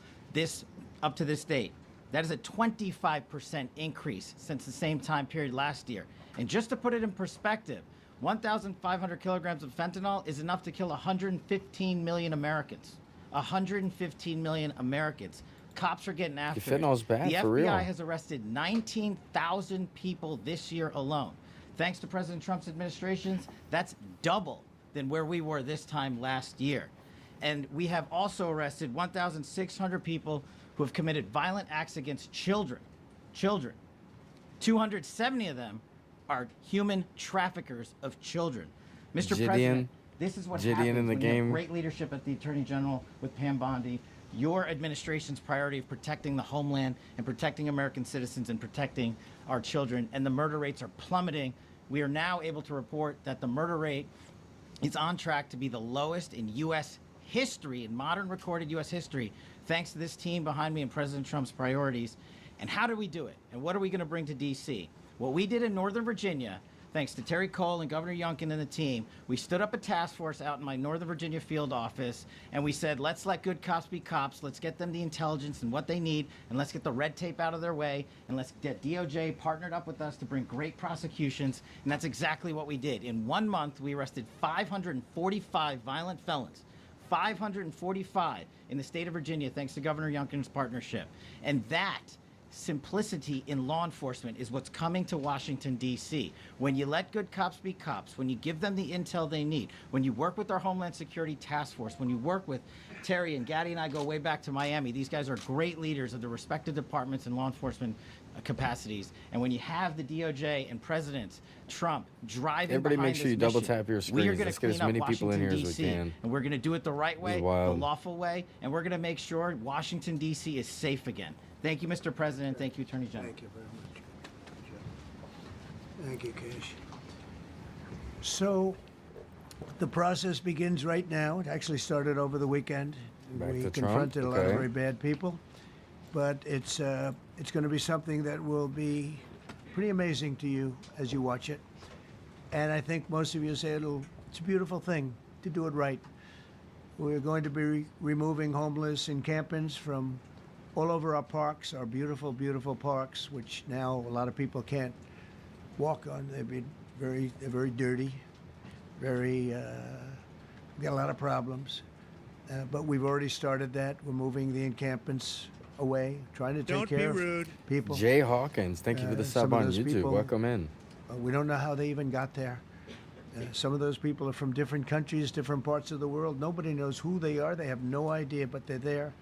Speaker 10: up to this date. That is a 25% increase since the same time period last year. And just to put it in perspective, 1,500 kilograms of fentanyl is enough to kill 115 million Americans. 115 million Americans. Cops are getting after it.
Speaker 1: Fentanyl's bad,
Speaker 10: the
Speaker 1: for real.
Speaker 10: FBI has arrested 19,000 people this year alone. Thanks to President Trump's administrations, that's double than where we were this time last year. And we have also arrested 1,600 people who have committed violent acts against children. 270 of them are human traffickers of children. Mr. President, this is what happens
Speaker 1: in the
Speaker 10: when you have
Speaker 1: game.
Speaker 10: great leadership at the Attorney General with Pam Bondi. Your administration's priority of protecting the homeland and protecting American citizens and protecting our children, and the murder rates are plummeting. We are now able to report that the murder rate is on track to be the lowest in U.S. history, in modern recorded U.S. history, thanks to this team behind me and President Trump's priorities. And how do we do it? And what are we going to bring to D.C.? What we did in Northern Virginia, thanks to Terry Cole and Governor Youngkin and the team, we stood up a task force out in my Northern Virginia field office, and we said, let's let good cops be cops. Let's get them the intelligence and what they need, and let's get the red tape out of their way, and let's get DOJ partnered up with us to bring great prosecutions. And that's exactly what we did. In 1 month, we arrested 545 violent felons. 545 in the state of Virginia, thanks to Governor Youngkin's partnership. And that simplicity in law enforcement is what's coming to Washington, D.C. When you let good cops be cops, when you give them the intel they need, when you work with our Homeland Security Task Force, when you work with Terry and Gaddy and I go way back to Miami. These guys are great leaders of the respective departments and law enforcement capacities. And when you have the DOJ and President Trump driving
Speaker 1: Everybody
Speaker 10: behind
Speaker 1: make sure
Speaker 10: this
Speaker 1: you double
Speaker 10: mission,
Speaker 1: tap your
Speaker 10: we are
Speaker 1: screens.
Speaker 10: going
Speaker 1: Let's
Speaker 10: to
Speaker 1: get as
Speaker 10: clean up
Speaker 1: many people in
Speaker 10: Washington,
Speaker 1: here as we
Speaker 10: D.C.
Speaker 1: can.
Speaker 10: And we're going to do it the right way, the
Speaker 1: wild.
Speaker 10: lawful way, and we're going to make sure Washington, D.C. is safe again. Thank you, Mr. President. Thank you, Attorney General.
Speaker 4: Thank you very much. Thank you, Cash. So the process begins right now. It actually started over the weekend.
Speaker 1: Back
Speaker 4: We
Speaker 1: to Trump,
Speaker 4: confronted a lot of
Speaker 1: okay.
Speaker 4: very bad people, but it's going to be something that will be pretty amazing to you as you watch it. And I think most of you say it's a beautiful thing to do it right. We're going to be removing homeless encampments from all over our parks, our beautiful, beautiful parks, which now a lot of people can't walk on. They're very dirty, we got a lot of problems. But we've already started that. We're moving the encampments away, trying to take care of people.
Speaker 1: Jay Hawkins, thank you for the
Speaker 4: some
Speaker 1: sub
Speaker 4: of
Speaker 1: on
Speaker 4: those
Speaker 1: YouTube.
Speaker 4: people-
Speaker 1: Welcome in.
Speaker 4: We don't know how they even got there. Some of those people are from different countries, different parts of the world. Nobody knows who they are. They have no idea, but they're there.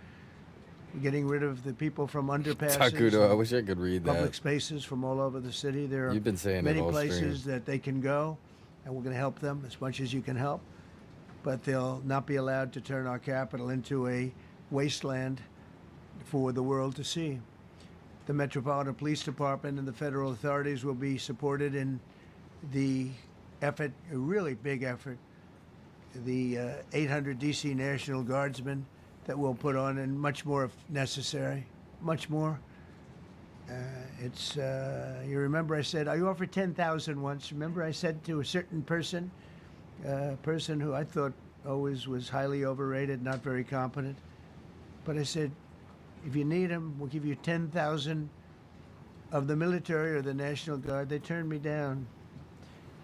Speaker 4: We're getting rid of the people from underpasses.
Speaker 1: Takudo, I
Speaker 4: and
Speaker 1: wish I could read
Speaker 4: public
Speaker 1: that.
Speaker 4: spaces from all over the city. There are
Speaker 1: You've been saying it
Speaker 4: many
Speaker 1: all
Speaker 4: places
Speaker 1: stream.
Speaker 4: that they can go, and we're going to help them as much as you can help. But they'll not be allowed to turn our capital into a wasteland for the world to see. The Metropolitan Police Department and the federal authorities will be supported in the effort, a really big effort, the 800 D.C. National Guardsmen that we'll put on, and much more if necessary, much more. You remember I said, I offered 10,000 once. Remember I said to a certain person, person who I thought always was highly overrated, not very competent, but I said, if you need them, we'll give you 10,000 of the military or the National Guard. They turned me down.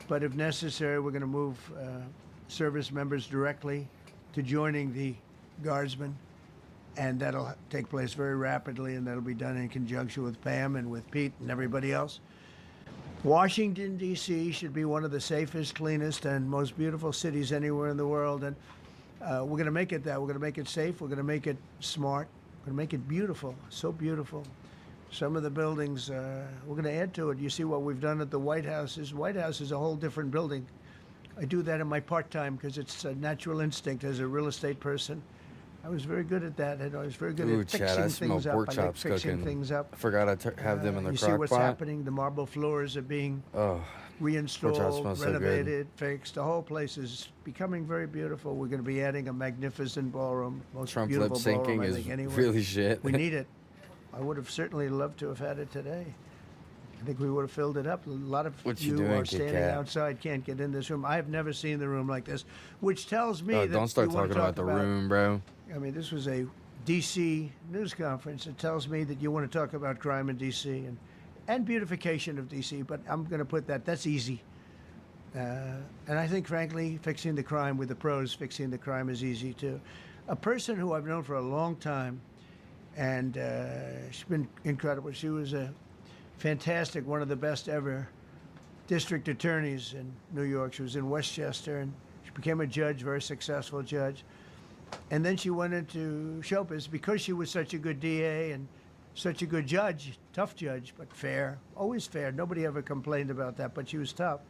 Speaker 4: But if necessary, we're going to move service members directly to joining the Guardsmen, and that'll take place very rapidly, and that'll be done in conjunction with Pam and with Pete and everybody else. Washington, D.C. should be one of the safest, cleanest, and most beautiful cities anywhere in the world, and we're going to make it that. We're going to make it safe. We're going to make it smart. We're going to make it beautiful, so beautiful. Some of the buildings, we're going to add to it. You see what we've done at the White House. The White House is a whole different building. I do that in my part-time because it's a natural instinct as a real estate person. I was very good at that, and I was very good at
Speaker 1: Chad,
Speaker 4: fixing
Speaker 1: I smell
Speaker 4: things up.
Speaker 1: pork
Speaker 4: I like
Speaker 1: chops
Speaker 4: fixing
Speaker 1: cooking.
Speaker 4: things up.
Speaker 1: I forgot I have them in the
Speaker 4: You see
Speaker 1: crock
Speaker 4: what's
Speaker 1: pot.
Speaker 4: happening? The marble floors are being
Speaker 1: Oh,
Speaker 4: reinstalled,
Speaker 1: smells so good.
Speaker 4: renovated, fixed. The whole place is becoming very beautiful. We're going to be adding a magnificent ballroom, most
Speaker 1: Trump lip
Speaker 4: beautiful ballroom
Speaker 1: syncing
Speaker 4: I
Speaker 1: is
Speaker 4: think anywhere.
Speaker 1: really shit.
Speaker 4: We need it. I would have certainly loved to have had it today. I think we would have filled it up. A lot of
Speaker 1: What you
Speaker 4: you
Speaker 1: doing,
Speaker 4: are
Speaker 1: Kit
Speaker 4: standing
Speaker 1: Kat?
Speaker 4: outside, can't get in this room. I have never seen the room like this, which tells me
Speaker 1: Oh,
Speaker 4: that
Speaker 1: don't start
Speaker 4: you want
Speaker 1: talking
Speaker 4: to
Speaker 1: about
Speaker 4: talk
Speaker 1: the room, bro.
Speaker 4: I mean, this was a D.C. news conference. It tells me that you want to talk about crime in D.C. and beautification of D.C., but I'm going to put that's easy. And I think, frankly, fixing the crime with the pros, fixing the crime is easy, too. A person who I've known for a long time, and she's been incredible. She was a fantastic, one of the best ever district attorneys in New York. She was in Westchester, and she became a judge, very successful judge. And then she went into show business because she was such a good DA and such a good judge, tough judge, but fair, always fair. Nobody ever complained about that, but she was tough.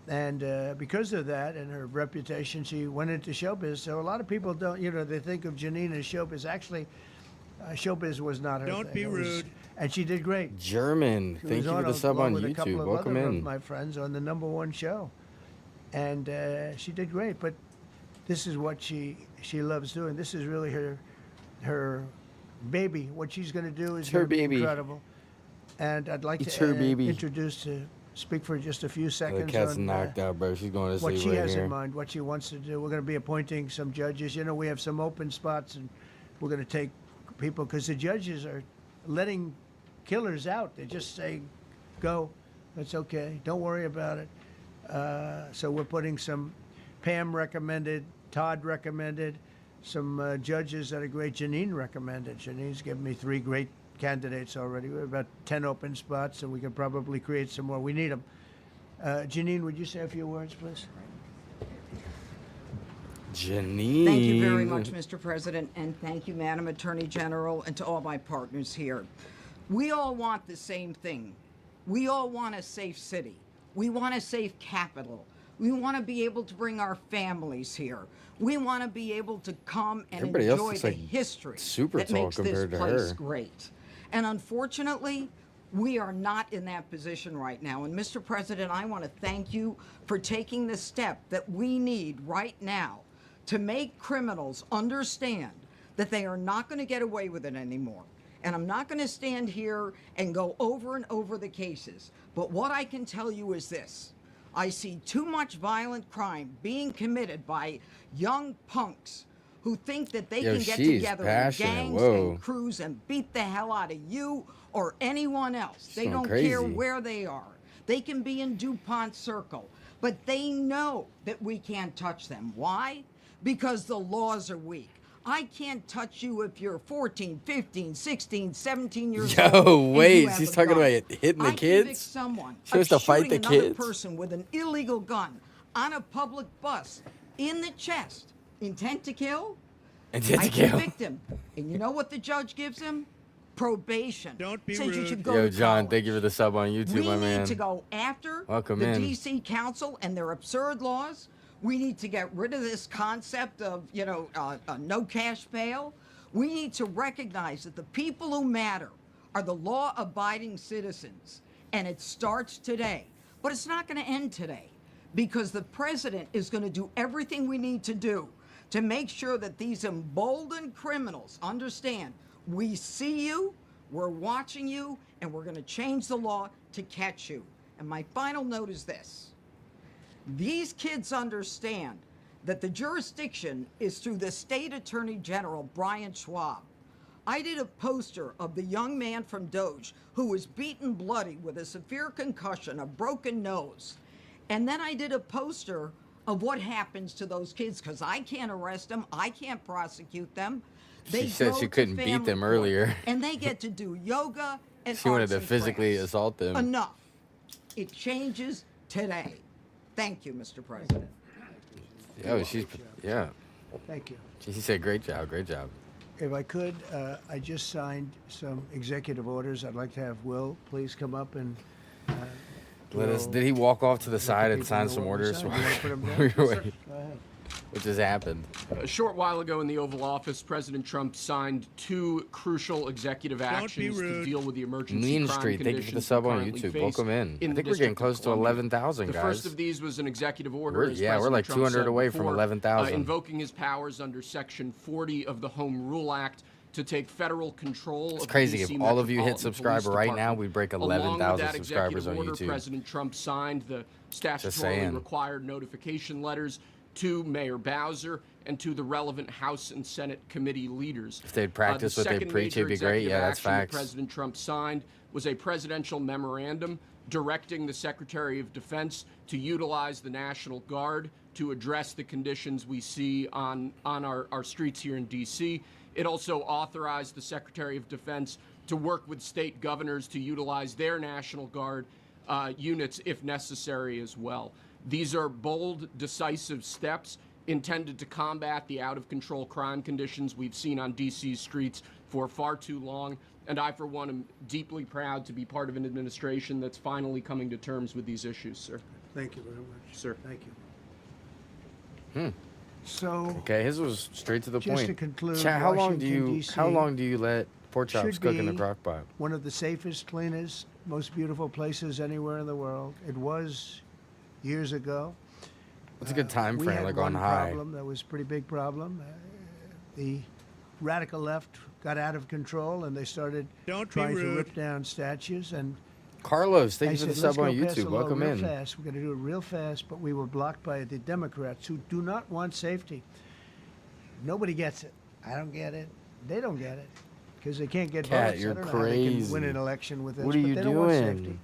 Speaker 4: And because of that and her reputation, she went into showbiz. So a lot of people don't, they think of Janine as showbiz. Actually, showbiz was not her
Speaker 6: Don't
Speaker 4: thing.
Speaker 6: be
Speaker 4: It was-
Speaker 6: rude.
Speaker 4: and she did great.
Speaker 1: German.
Speaker 4: She
Speaker 1: Thank
Speaker 4: was
Speaker 1: you for the sub
Speaker 4: along
Speaker 1: on
Speaker 4: with a couple
Speaker 1: YouTube.
Speaker 4: of
Speaker 1: Welcome
Speaker 4: other
Speaker 1: in.
Speaker 4: of my friends on the #1 show, and she did great. But this is what she loves doing. This is really her baby. What she's going to do is
Speaker 1: It's her
Speaker 4: going to be
Speaker 1: baby.
Speaker 4: incredible. And I'd like
Speaker 1: It's
Speaker 4: to
Speaker 1: her baby.
Speaker 4: introduce to speak for just a few
Speaker 1: The
Speaker 4: seconds
Speaker 1: cat's
Speaker 4: on
Speaker 1: knocked out, bro. She's going to
Speaker 4: what
Speaker 1: sleep
Speaker 4: she
Speaker 1: right
Speaker 4: has
Speaker 1: here.
Speaker 4: in mind, what she wants to do. We're going to be appointing some judges. We have some open spots, and we're going to take people because the judges are letting killers out. They're just saying, go, that's okay, don't worry about it. So we're putting some Pam recommended, Todd recommended, some judges that are great. Janine recommended. Janine's given me 3 great candidates already. We have about 10 open spots, and we can probably create some more. We need them. Janine, would you say a few words, please?
Speaker 1: Janine.
Speaker 11: Thank you very much, Mr. President, and thank you, Madam Attorney General, and to all my partners here. We all want the same thing. We all want a safe city. We want a safe capital. We want to be able to bring our families here. We want to be able to come and
Speaker 1: Everybody else
Speaker 11: enjoy
Speaker 1: looks
Speaker 11: the
Speaker 1: like
Speaker 11: history
Speaker 1: super
Speaker 11: that
Speaker 1: tall
Speaker 11: makes this
Speaker 1: compared to
Speaker 11: place
Speaker 1: her.
Speaker 11: great. And unfortunately, we are not in that position right now. And Mr. President, I want to thank you for taking the step that we need right now to make criminals understand that they are not going to get away with it anymore. And I'm not going to stand here and go over and over the cases. But what I can tell you is this. I see too much violent crime being committed by young punks who think that they
Speaker 1: Yo,
Speaker 11: can get
Speaker 1: she's
Speaker 11: together in
Speaker 1: passionate.
Speaker 11: gangs
Speaker 1: Whoa.
Speaker 11: and crews and beat the hell out of you or anyone else. They
Speaker 1: going
Speaker 11: don't care
Speaker 1: crazy.
Speaker 11: where they are. They can be in DuPont Circle, but they know that we can't touch them. Why? Because the laws are weak. I can't touch you if you're 14, 15, 16, 17 years old.
Speaker 1: Yo,
Speaker 11: and
Speaker 1: wait,
Speaker 11: you have
Speaker 1: she's
Speaker 11: a
Speaker 1: talking
Speaker 11: gun.
Speaker 1: about hitting the
Speaker 11: I
Speaker 1: kids?
Speaker 11: convict someone
Speaker 1: She wants
Speaker 11: of
Speaker 1: to fight
Speaker 11: shooting
Speaker 1: the
Speaker 11: another
Speaker 1: kids?
Speaker 11: person with an illegal gun on a public bus in the chest. Intent to kill?
Speaker 1: Intent to
Speaker 11: I
Speaker 1: kill.
Speaker 11: convict him. And you know what the judge gives him? Probation.
Speaker 6: Don't be
Speaker 11: Says you
Speaker 6: rude.
Speaker 11: should go
Speaker 1: Yo,
Speaker 11: to
Speaker 1: John,
Speaker 11: college.
Speaker 1: thank you for the sub on YouTube,
Speaker 11: We
Speaker 1: my
Speaker 11: need
Speaker 1: man.
Speaker 11: to go after
Speaker 1: Welcome
Speaker 11: the
Speaker 1: in.
Speaker 11: D.C. Council and their absurd laws. We need to get rid of this concept of, no cash bail. We need to recognize that the people who matter are the law-abiding citizens, and it starts today. But it's not going to end today because the president is going to do everything we need to do to make sure that these emboldened criminals understand we see you, we're watching you, and we're going to change the law to catch you. And my final note is this. These kids understand that the jurisdiction is through the State Attorney General, Brian Schwab. I did a poster of the young man from Doge who was beaten bloody with a severe concussion, a broken nose. And then I did a poster of what happens to those kids because I can't arrest them, I can't prosecute them.
Speaker 1: She said
Speaker 11: go
Speaker 1: she
Speaker 11: to
Speaker 1: couldn't beat
Speaker 11: family
Speaker 1: them
Speaker 11: court,
Speaker 1: earlier.
Speaker 11: And they get to do yoga and
Speaker 1: She wanted
Speaker 11: arts
Speaker 1: to
Speaker 11: and
Speaker 1: physically
Speaker 11: crafts.
Speaker 1: assault them.
Speaker 11: Enough. It changes today. Thank you, Mr. President.
Speaker 1: Yo, yeah.
Speaker 4: Thank you.
Speaker 1: She said, great job, great job.
Speaker 4: If I could, I just signed some executive orders. I'd like to have Will please come up and
Speaker 1: Did he walk off to the side and sign some orders?
Speaker 4: You want to put 'em down?
Speaker 1: We were
Speaker 4: Go
Speaker 1: waiting.
Speaker 4: ahead.
Speaker 1: what just happened.
Speaker 12: A short while ago in the Oval Office, President Trump signed 2 crucial executive actions to deal with the emergency
Speaker 1: Mean
Speaker 12: crime
Speaker 1: Street, thank you for the
Speaker 12: conditions
Speaker 1: sub
Speaker 12: we
Speaker 1: on
Speaker 12: currently
Speaker 1: YouTube.
Speaker 12: face
Speaker 1: Welcome in. I
Speaker 12: the
Speaker 1: think we're getting
Speaker 12: District of
Speaker 1: close to
Speaker 12: Columbia.
Speaker 1: 11,000,
Speaker 12: The
Speaker 1: guys.
Speaker 12: first of these was an executive order,
Speaker 1: We're
Speaker 12: as
Speaker 1: like
Speaker 12: President Trump
Speaker 1: 200
Speaker 12: said
Speaker 1: away from
Speaker 12: before,
Speaker 1: 11,000.
Speaker 12: invoking his powers under Section 40 of the Home Rule Act to take federal control
Speaker 1: It's
Speaker 12: of
Speaker 1: crazy.
Speaker 12: the
Speaker 1: If
Speaker 12: DC
Speaker 1: all of you hit
Speaker 12: Metropolitan
Speaker 1: subscribe
Speaker 12: Police
Speaker 1: right now,
Speaker 12: Department.
Speaker 1: we'd break
Speaker 12: Along with
Speaker 1: 11,000
Speaker 12: that
Speaker 1: subscribers
Speaker 12: executive
Speaker 1: on
Speaker 12: order,
Speaker 1: YouTube.
Speaker 12: President Trump signed the statutorily
Speaker 1: saying.
Speaker 12: required notification letters to Mayor Bowser and to the relevant House and Senate committee leaders.
Speaker 1: If they'd practice
Speaker 12: The
Speaker 1: what they
Speaker 12: second
Speaker 1: preach, it'd
Speaker 12: major
Speaker 1: be great.
Speaker 12: executive
Speaker 1: Yeah, that's
Speaker 12: action that
Speaker 1: facts.
Speaker 12: President Trump signed was a presidential memorandum directing the Secretary of Defense to utilize the National Guard to address the conditions we see on our streets here in D.C. It also authorized the Secretary of Defense to work with state governors to utilize their National Guard units if necessary as well. These are bold, decisive steps intended to combat the out-of-control crime conditions we've seen on D.C.'s streets for far too long. And I, for one, am deeply proud to be part of an administration that's finally coming to terms with these issues, sir.
Speaker 4: Thank you very much.
Speaker 12: Sir.
Speaker 4: Thank you. So,
Speaker 1: Okay, his was straight to the
Speaker 4: just
Speaker 1: point.
Speaker 4: to conclude,
Speaker 1: Chat, how long do
Speaker 4: Washington,
Speaker 1: you
Speaker 4: D.C.
Speaker 1: let pork chops
Speaker 4: should
Speaker 1: cook in the
Speaker 4: be
Speaker 1: crock pot?
Speaker 4: one of the safest, cleanest, most beautiful places anywhere in the world. It was years ago.
Speaker 1: What's a good time
Speaker 4: We
Speaker 1: frame,
Speaker 4: had
Speaker 1: like
Speaker 4: one
Speaker 1: on high?
Speaker 4: problem that was a pretty big problem. The radical left got out of control and they started
Speaker 6: Don't be
Speaker 4: trying to
Speaker 6: rude.
Speaker 4: rip down statues. And
Speaker 1: Carlos, thank
Speaker 4: I
Speaker 1: you for the
Speaker 4: said, let's
Speaker 1: sub on
Speaker 4: go pass a
Speaker 1: YouTube.
Speaker 4: law
Speaker 1: Welcome
Speaker 4: real
Speaker 1: in.
Speaker 4: fast. We're going to do it real fast, but we were blocked by the Democrats who do not want safety. Nobody gets it. I don't get it. They don't get it because they can't get
Speaker 1: Cat,
Speaker 4: votes.
Speaker 1: you're
Speaker 4: I don't know how they can win
Speaker 1: crazy.
Speaker 4: an election with this,
Speaker 1: What are
Speaker 4: but
Speaker 1: you
Speaker 4: they don't want
Speaker 1: doing?
Speaker 4: safety.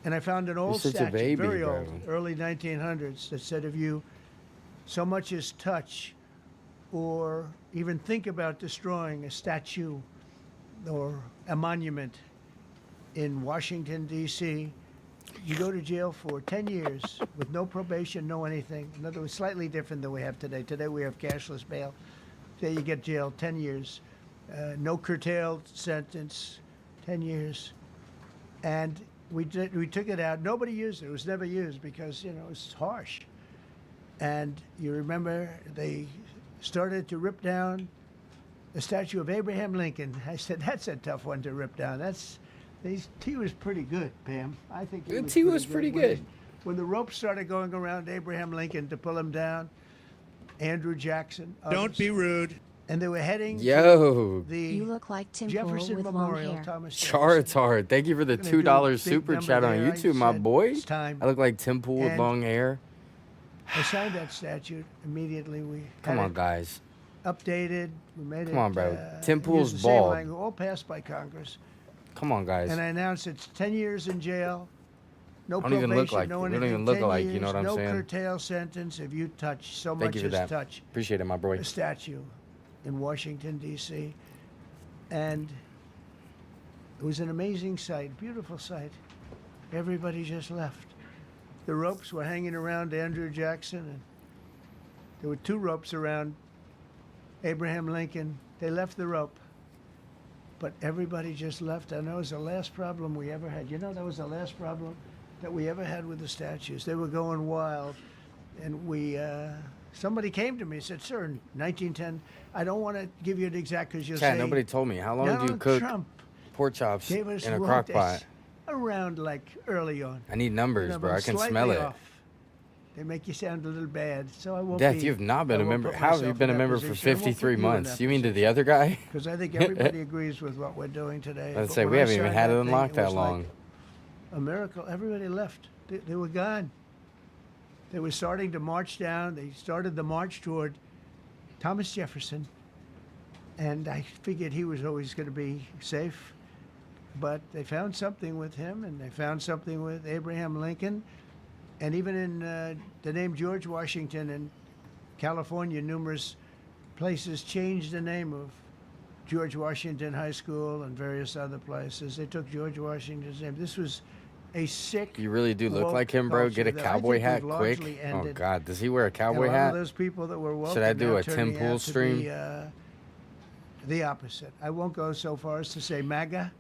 Speaker 4: And I found an old
Speaker 1: such a
Speaker 4: statute,
Speaker 1: baby,
Speaker 4: very
Speaker 1: bro.
Speaker 4: old, early 1900s, that said if you so much as touch or even think about destroying a statue or a monument in Washington, D.C., you go to jail for 10 years with no probation, no anything. In other words, slightly different than we have today. Today we have cashless bail. There you get jailed 10 years. No curtailed sentence, 10 years. And we took it out. Nobody used it. It was never used because, you know, it's harsh. And you remember they started to rip down the statue of Abraham Lincoln. I said, that's a tough one to rip down. He was pretty good, Pam. I think
Speaker 1: He was pretty good.
Speaker 4: When the ropes started going around Abraham Lincoln to pull him down, Andrew Jackson.
Speaker 6: Don't
Speaker 4: others,
Speaker 6: be rude.
Speaker 4: And they were heading
Speaker 1: Yo.
Speaker 4: to the
Speaker 13: You look like Tim Pool
Speaker 4: Jefferson
Speaker 13: with long
Speaker 4: Memorial.
Speaker 13: hair.
Speaker 4: Thomas
Speaker 1: Charts
Speaker 4: Jefferson.
Speaker 1: hard. Thank you for the
Speaker 4: Gonna do a
Speaker 1: $2
Speaker 4: big
Speaker 1: super
Speaker 4: number
Speaker 1: chat on
Speaker 4: there. I
Speaker 1: YouTube, my
Speaker 4: said,
Speaker 1: boy.
Speaker 4: it's time.
Speaker 1: I look like Tim Pool with
Speaker 4: And-
Speaker 1: long hair.
Speaker 4: I signed that statute immediately. We
Speaker 1: Come
Speaker 4: had
Speaker 1: on,
Speaker 4: it
Speaker 1: guys.
Speaker 4: updated. We made it.
Speaker 1: Come on, bro. Tim
Speaker 4: use
Speaker 1: Pool's
Speaker 4: the same
Speaker 1: bald.
Speaker 4: language, all passed by Congress.
Speaker 1: Come on, guys.
Speaker 4: And I announced it's 10 years in jail. No
Speaker 1: I don't even
Speaker 4: probation,
Speaker 1: look like
Speaker 4: no
Speaker 1: you. We don't
Speaker 4: anything.
Speaker 1: even look
Speaker 4: 10
Speaker 1: alike, you
Speaker 4: years,
Speaker 1: know what I'm
Speaker 4: no
Speaker 1: saying?
Speaker 4: curtail sentence if you touch so
Speaker 1: Thank
Speaker 4: much
Speaker 1: you for
Speaker 4: as
Speaker 1: that.
Speaker 4: touch
Speaker 1: Appreciate it, my boy.
Speaker 4: a statue in Washington, D.C. And it was an amazing sight, beautiful sight. Everybody just left. The ropes were hanging around Andrew Jackson, and there were 2 ropes around Abraham Lincoln. They left the rope. But everybody just left. And that was the last problem we ever had. You know, that was the last problem that we ever had with the statues. They were going wild. And somebody came to me and said, sir, in 1910, I don't want to give you an exact because you'll
Speaker 1: Chat,
Speaker 4: say,
Speaker 1: nobody told me. How long do you
Speaker 4: Donald
Speaker 1: cook
Speaker 4: Trump
Speaker 1: pork chops
Speaker 4: gave us
Speaker 1: in a
Speaker 4: what
Speaker 1: crock
Speaker 4: they
Speaker 1: pot?
Speaker 4: s- around like early on.
Speaker 1: I need numbers,
Speaker 4: You know,
Speaker 1: bro.
Speaker 4: but
Speaker 1: I can
Speaker 4: slightly
Speaker 1: smell it.
Speaker 4: off. They make you sound a little bad, so I won't.
Speaker 1: Death, you've not been a member. How have you been a member for 53 months? You mean to the other guy?
Speaker 4: Because I think everybody agrees with what we're doing today.
Speaker 1: Let's
Speaker 4: But
Speaker 1: say
Speaker 4: when
Speaker 1: we
Speaker 4: I
Speaker 1: haven't even
Speaker 4: signed
Speaker 1: had it
Speaker 4: thing,
Speaker 1: unlocked that
Speaker 4: was like
Speaker 1: long.
Speaker 4: a miracle. Everybody left. They were gone. They were starting to march down. They started the march toward Thomas Jefferson, and I figured he was always going to be safe. But they found something with him, and they found something with Abraham Lincoln, and even in the name George Washington in California, numerous places changed the name of George Washington High School and various other places. They took George Washington's name. This was a sick.
Speaker 1: You really do look
Speaker 4: woke
Speaker 1: like him, bro. Get a
Speaker 4: culture that I
Speaker 1: cowboy
Speaker 4: think
Speaker 1: hat
Speaker 4: we've
Speaker 1: quick.
Speaker 4: largely
Speaker 1: Oh
Speaker 4: ended.
Speaker 1: God, does he wear a
Speaker 4: And
Speaker 1: cowboy
Speaker 4: a lot
Speaker 1: hat?
Speaker 4: of those people that were woke
Speaker 1: Should I
Speaker 4: are
Speaker 1: do
Speaker 4: now
Speaker 1: a Tim
Speaker 4: turning
Speaker 1: Pool
Speaker 4: out to
Speaker 1: stream?
Speaker 4: be, the opposite. I won't go so far as to say MAGA.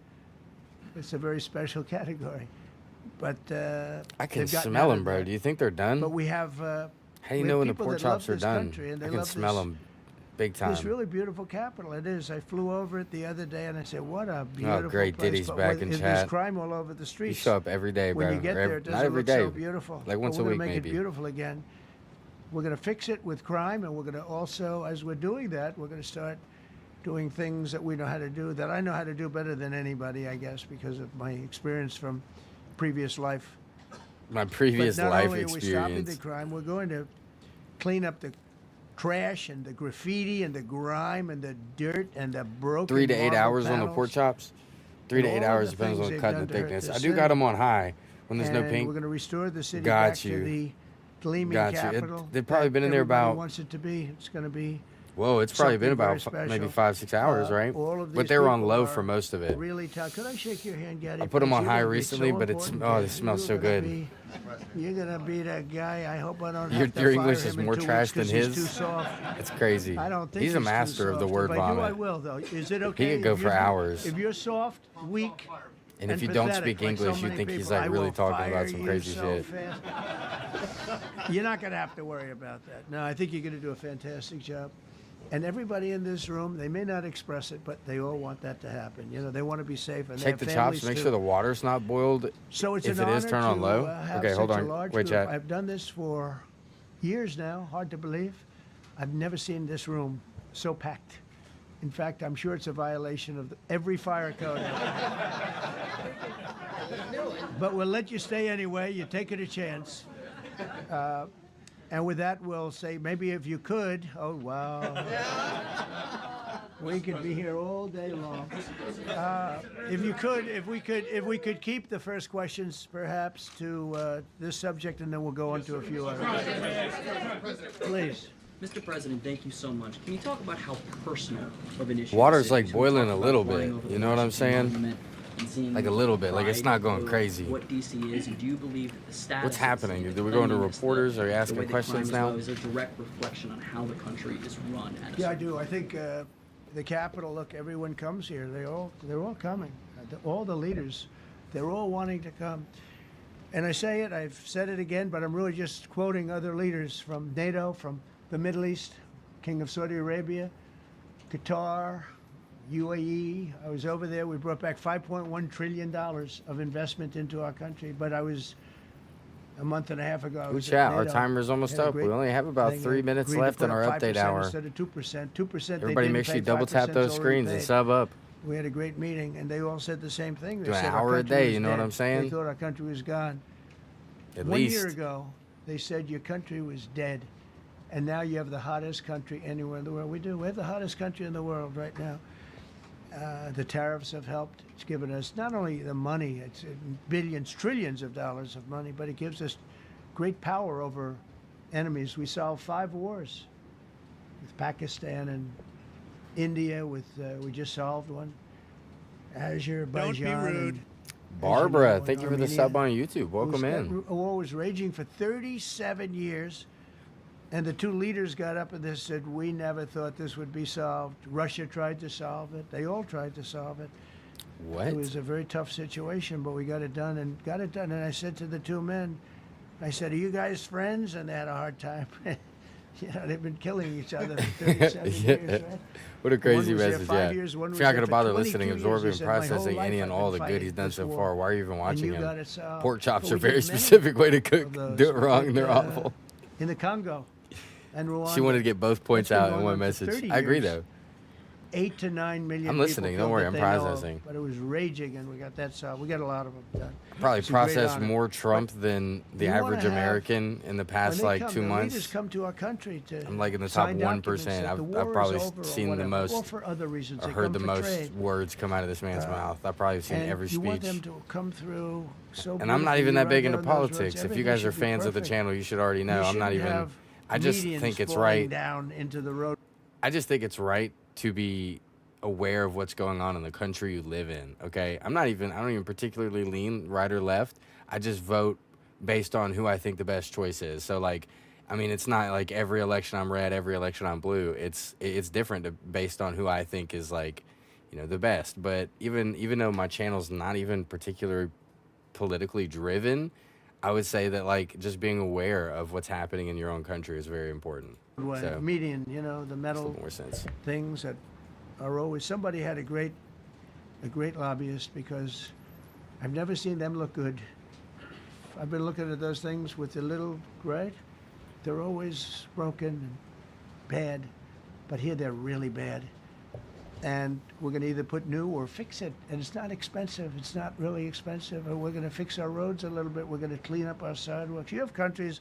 Speaker 4: It's a very special category. But
Speaker 1: I can
Speaker 4: they've gotten
Speaker 1: smell
Speaker 4: out
Speaker 1: him,
Speaker 4: of
Speaker 1: bro.
Speaker 4: that.
Speaker 1: Do you think they're done?
Speaker 4: But we have
Speaker 1: How do you
Speaker 4: We
Speaker 1: know
Speaker 4: have
Speaker 1: when the
Speaker 4: people
Speaker 1: pork
Speaker 4: that love
Speaker 1: chops are
Speaker 4: this
Speaker 1: done?
Speaker 4: country, and
Speaker 1: I
Speaker 4: they
Speaker 1: can
Speaker 4: love
Speaker 1: smell
Speaker 4: this-
Speaker 1: them big time.
Speaker 4: This really beautiful capital. It is. I flew over it the other day, and I said, "What a beautiful
Speaker 1: Oh, great.
Speaker 4: place."
Speaker 1: Diddy's
Speaker 4: But
Speaker 1: back
Speaker 4: with-
Speaker 1: in
Speaker 4: There's
Speaker 1: chat.
Speaker 4: crime all over the
Speaker 1: You
Speaker 4: streets.
Speaker 1: show up every day, bro.
Speaker 4: When you get
Speaker 1: Or
Speaker 4: there, it
Speaker 1: not
Speaker 4: doesn't
Speaker 1: every
Speaker 4: look
Speaker 1: day.
Speaker 4: so beautiful.
Speaker 1: Like once
Speaker 4: but
Speaker 1: a
Speaker 4: we're
Speaker 1: week,
Speaker 4: gonna make
Speaker 1: maybe.
Speaker 4: it beautiful again. We're going to fix it with crime, and we're going to also, as we're doing that, we're going to start doing things that we know how to do, that I know how to do better than anybody, I guess, because of my experience from previous life.
Speaker 1: My previous
Speaker 4: But not
Speaker 1: life
Speaker 4: only are we stopping the
Speaker 1: experience.
Speaker 4: crime, we're going to clean up the trash and the graffiti and the grime and the dirt and the broken
Speaker 1: 3 to 8
Speaker 4: marble
Speaker 1: hours on the
Speaker 4: panels.
Speaker 1: pork chops. 3 to
Speaker 4: And
Speaker 1: 8
Speaker 4: all of
Speaker 1: hours
Speaker 4: the
Speaker 1: depends
Speaker 4: things
Speaker 1: on
Speaker 4: they've
Speaker 1: cutting
Speaker 4: done
Speaker 1: the
Speaker 4: to hurt
Speaker 1: thickness.
Speaker 4: the
Speaker 1: I do got them
Speaker 4: city.
Speaker 1: on high when there's no
Speaker 4: And
Speaker 1: pink.
Speaker 4: we're going to restore the city
Speaker 1: Got
Speaker 4: back
Speaker 1: you.
Speaker 4: to the gleaming
Speaker 1: Got you.
Speaker 4: capital.
Speaker 1: They've probably
Speaker 4: that
Speaker 1: been in there
Speaker 4: everybody
Speaker 1: about-
Speaker 4: wants it to be. It's going to be.
Speaker 1: Whoa, it's probably been
Speaker 4: something very
Speaker 1: about
Speaker 4: special.
Speaker 1: maybe 5-6 hours, right?
Speaker 4: All of
Speaker 1: But
Speaker 4: these
Speaker 1: they were on
Speaker 4: people
Speaker 1: low
Speaker 4: are
Speaker 1: for most of it.
Speaker 4: Really tough. Could I shake your hand, Gaddy?
Speaker 1: I put 'em on
Speaker 4: You're
Speaker 1: high
Speaker 4: gonna be
Speaker 1: recently,
Speaker 4: so
Speaker 1: but it's-
Speaker 4: important,
Speaker 1: oh, they
Speaker 4: Gaddy.
Speaker 1: smell
Speaker 4: You're
Speaker 1: so
Speaker 4: gonna
Speaker 1: good.
Speaker 4: You're gonna be that guy. I hope I don't
Speaker 1: Your-
Speaker 4: have to
Speaker 1: your
Speaker 4: fire
Speaker 1: English
Speaker 4: him
Speaker 1: is
Speaker 4: in
Speaker 1: more
Speaker 4: 2
Speaker 1: trash
Speaker 4: weeks 'cause
Speaker 1: than
Speaker 4: he's
Speaker 1: his.
Speaker 4: too soft.
Speaker 1: It's crazy.
Speaker 4: I don't think
Speaker 1: He's a
Speaker 4: too
Speaker 1: master of the
Speaker 4: soft.
Speaker 1: word
Speaker 4: If I do,
Speaker 1: vomit.
Speaker 4: I will, though. Is it okay?
Speaker 1: could go
Speaker 4: if
Speaker 1: for
Speaker 4: you're-
Speaker 1: hours.
Speaker 4: If you're soft, weak,
Speaker 1: And if you don't
Speaker 4: pathetic,
Speaker 1: speak
Speaker 4: like so
Speaker 1: English, you
Speaker 4: many
Speaker 1: think he's
Speaker 4: people,
Speaker 1: like
Speaker 4: I
Speaker 1: really
Speaker 4: will
Speaker 1: talking about
Speaker 4: fire
Speaker 1: some
Speaker 4: you
Speaker 1: crazy
Speaker 4: so
Speaker 1: shit.
Speaker 4: fast. You're not going to have to worry about that. No, I think you're going to do a fantastic job. And everybody in this room, they may not express it, but they all want that to happen. You know, they want to be safe. And they
Speaker 1: Check
Speaker 4: have
Speaker 1: the chops.
Speaker 4: families
Speaker 1: Make
Speaker 4: too.
Speaker 1: sure the water's not boiled.
Speaker 4: So it's
Speaker 1: if
Speaker 4: an
Speaker 1: it is,
Speaker 4: honor
Speaker 1: turn on
Speaker 4: to,
Speaker 1: low.
Speaker 4: have
Speaker 1: Okay, hold
Speaker 4: such a
Speaker 1: on.
Speaker 4: large
Speaker 1: Wait,
Speaker 4: group.
Speaker 1: chat.
Speaker 4: I've done this for years now. Hard to believe. I've never seen this room so packed. In fact, I'm sure it's a violation of every fire code. But we'll let you stay anyway. You're taking a chance. And with that, we'll say maybe if you could. Oh wow. We could be here all day long. If we could keep the first questions perhaps to this subject, and then we'll go on to a few others. Please.
Speaker 13: Mr. President, thank you so much. Can you talk about how personal of an issue
Speaker 1: Water's
Speaker 13: this is?
Speaker 1: like
Speaker 13: We
Speaker 1: boiling
Speaker 13: talked
Speaker 1: a
Speaker 13: about
Speaker 1: little
Speaker 13: flying
Speaker 1: bit.
Speaker 13: over the
Speaker 1: You know what I'm
Speaker 13: Washington
Speaker 1: saying?
Speaker 13: Monument and seeing
Speaker 1: Like a little bit. Like it's
Speaker 13: pride
Speaker 1: not going
Speaker 13: of
Speaker 1: crazy.
Speaker 13: What DC is, and do you believe that the status
Speaker 1: What's
Speaker 13: of
Speaker 1: happening?
Speaker 13: the
Speaker 1: Do we go into
Speaker 13: cleanliness,
Speaker 1: reporters? Are you
Speaker 13: the
Speaker 1: asking
Speaker 13: way that
Speaker 1: questions
Speaker 13: crime
Speaker 1: now?
Speaker 13: is low, is a direct reflection on how the country is run at a
Speaker 4: Yeah, I do. I think the Capitol. Look, everyone comes here. They're all coming. All the leaders, they're all wanting to come. And I say it. I've said it again, but I'm really just quoting other leaders from NATO, from the Middle East, King of Saudi Arabia, Qatar, UAE. I was over there. We brought back $5.1 trillion of investment into our country. But I was a month and a half ago. I
Speaker 1: Ooh,
Speaker 4: was at
Speaker 1: chat, our
Speaker 4: NATO.
Speaker 1: timer's almost
Speaker 4: Had a
Speaker 1: up. We
Speaker 4: great
Speaker 1: only have about
Speaker 4: thing.
Speaker 1: 3
Speaker 4: I
Speaker 1: minutes
Speaker 4: agreed to
Speaker 1: left
Speaker 4: put
Speaker 1: in our
Speaker 4: up
Speaker 1: update
Speaker 4: 5%
Speaker 1: hour.
Speaker 4: Instead of 2%. 2%.
Speaker 1: Everybody make sure you double tap those screens and sub up.
Speaker 4: We had a great meeting, and they all said the same thing. They
Speaker 1: Do an
Speaker 4: said our
Speaker 1: hour a
Speaker 4: country
Speaker 1: day,
Speaker 4: was
Speaker 1: you know what
Speaker 4: dead.
Speaker 1: I'm saying?
Speaker 4: They thought our country was gone.
Speaker 1: At
Speaker 4: 1
Speaker 1: least.
Speaker 4: year ago, they said your country was dead, and now you have the hottest country anywhere in the world. We do. We have the hottest country in the world right now. The tariffs have helped. It's given us not only the money, it's billions, trillions of dollars of money, but it gives us great power over enemies. We solved 5 wars with Pakistan and India. We just solved one. Azerbaijan.
Speaker 6: rude.
Speaker 4: and-
Speaker 1: Barbara,
Speaker 4: and
Speaker 1: thank you for the
Speaker 4: Armenia.
Speaker 1: sub on YouTube. Welcome
Speaker 4: That
Speaker 1: in.
Speaker 4: war was raging for 37 years, and the 2 leaders got up and they said, "We never thought this would be solved." Russia tried to solve it. They all tried to solve it.
Speaker 1: What?
Speaker 4: It was a very tough situation, but we got it done and got it done. And I said to the 2 men, I said, "Are you guys friends?" And they had a hard time. You know, they've been killing each other for 37 years, right?
Speaker 1: What a crazy
Speaker 4: One was there
Speaker 1: message,
Speaker 4: 5
Speaker 1: yeah.
Speaker 4: years, one
Speaker 1: If
Speaker 4: was
Speaker 1: you're not
Speaker 4: there
Speaker 1: going to
Speaker 4: for
Speaker 1: bother
Speaker 4: 22
Speaker 1: listening,
Speaker 4: years.
Speaker 1: absorbing,
Speaker 4: He said, "My whole
Speaker 1: processing
Speaker 4: life
Speaker 1: any
Speaker 4: I've
Speaker 1: and
Speaker 4: been
Speaker 1: all the good
Speaker 4: fighting
Speaker 1: he's done
Speaker 4: this
Speaker 1: so
Speaker 4: war,
Speaker 1: far, why are you even
Speaker 4: and
Speaker 1: watching
Speaker 4: you
Speaker 1: him?
Speaker 4: got it solved."
Speaker 1: Pork chops
Speaker 4: But
Speaker 1: are
Speaker 4: we
Speaker 1: a very
Speaker 4: did many
Speaker 1: specific way to cook.
Speaker 4: of those,
Speaker 1: Do it wrong,
Speaker 4: like,
Speaker 1: they're awful.
Speaker 4: In the Congo and Rwanda.
Speaker 1: She wanted to get both points
Speaker 4: That's been
Speaker 1: out in
Speaker 4: going
Speaker 1: one
Speaker 4: on for
Speaker 1: message.
Speaker 4: 30
Speaker 1: I agree,
Speaker 4: years.
Speaker 1: though.
Speaker 4: 8 to 9 million.
Speaker 1: I'm listening.
Speaker 4: people
Speaker 1: Don't worry,
Speaker 4: killed
Speaker 1: I'm
Speaker 4: that they know of,
Speaker 1: processing.
Speaker 4: But it was raging, and we got that solved. We got a lot of them done.
Speaker 1: Probably
Speaker 4: It's a great
Speaker 1: processed
Speaker 4: honor.
Speaker 1: more Trump than the
Speaker 4: you wanna
Speaker 1: average
Speaker 4: have-
Speaker 1: American in the
Speaker 4: When
Speaker 1: past,
Speaker 4: they
Speaker 1: like,
Speaker 4: come,
Speaker 1: 2
Speaker 4: the
Speaker 1: months.
Speaker 4: leaders come to our country to
Speaker 1: I'm like in the top
Speaker 4: sign documents
Speaker 1: 1%.
Speaker 4: that
Speaker 1: I've
Speaker 4: the war is
Speaker 1: probably
Speaker 4: over or
Speaker 1: seen the
Speaker 4: whatever,
Speaker 1: most,
Speaker 4: or for other reasons.
Speaker 1: or
Speaker 4: They
Speaker 1: heard
Speaker 4: come
Speaker 1: the
Speaker 4: for
Speaker 1: most
Speaker 4: trade.
Speaker 1: words come out of this man's mouth. I've probably seen
Speaker 4: And
Speaker 1: every
Speaker 4: you want
Speaker 1: speech.
Speaker 4: them to come through so
Speaker 1: And I'm not
Speaker 4: beautifully.
Speaker 1: even
Speaker 4: You
Speaker 1: that
Speaker 4: ride
Speaker 1: big
Speaker 4: down
Speaker 1: into
Speaker 4: those roads,
Speaker 1: politics. If you
Speaker 4: everything
Speaker 1: guys are
Speaker 4: should be
Speaker 1: fans of the
Speaker 4: perfect.
Speaker 1: channel, you should already know.
Speaker 4: You
Speaker 1: I'm not
Speaker 4: shouldn't
Speaker 1: even.
Speaker 4: have
Speaker 1: I just
Speaker 4: medians
Speaker 1: think it's
Speaker 4: falling
Speaker 1: right.
Speaker 4: down into the road.
Speaker 1: I just think it's right to be aware of what's going on in the country you live in. Okay, I don't even particularly lean right or left. I just vote based on who I think the best choice is. So like, I mean, it's not like every election I'm red, every election I'm blue. It's different based on who I think is like, the best. But even though my channel's not even particularly politically driven, I would say that like just being aware of what's happening in your own country is very important.
Speaker 4: Way.
Speaker 1: So
Speaker 4: Median, you know, the metal
Speaker 1: more sense.
Speaker 4: things that are always. Somebody had a great lobbyist, because I've never seen them look good. I've been looking at those things with the little gray. They're always broken and bad, but here they're really bad. And we're going to either put new or fix it, and it's not expensive. It's not really expensive. And we're going to fix our roads a little bit. We're going to clean up our sidewalks. You have countries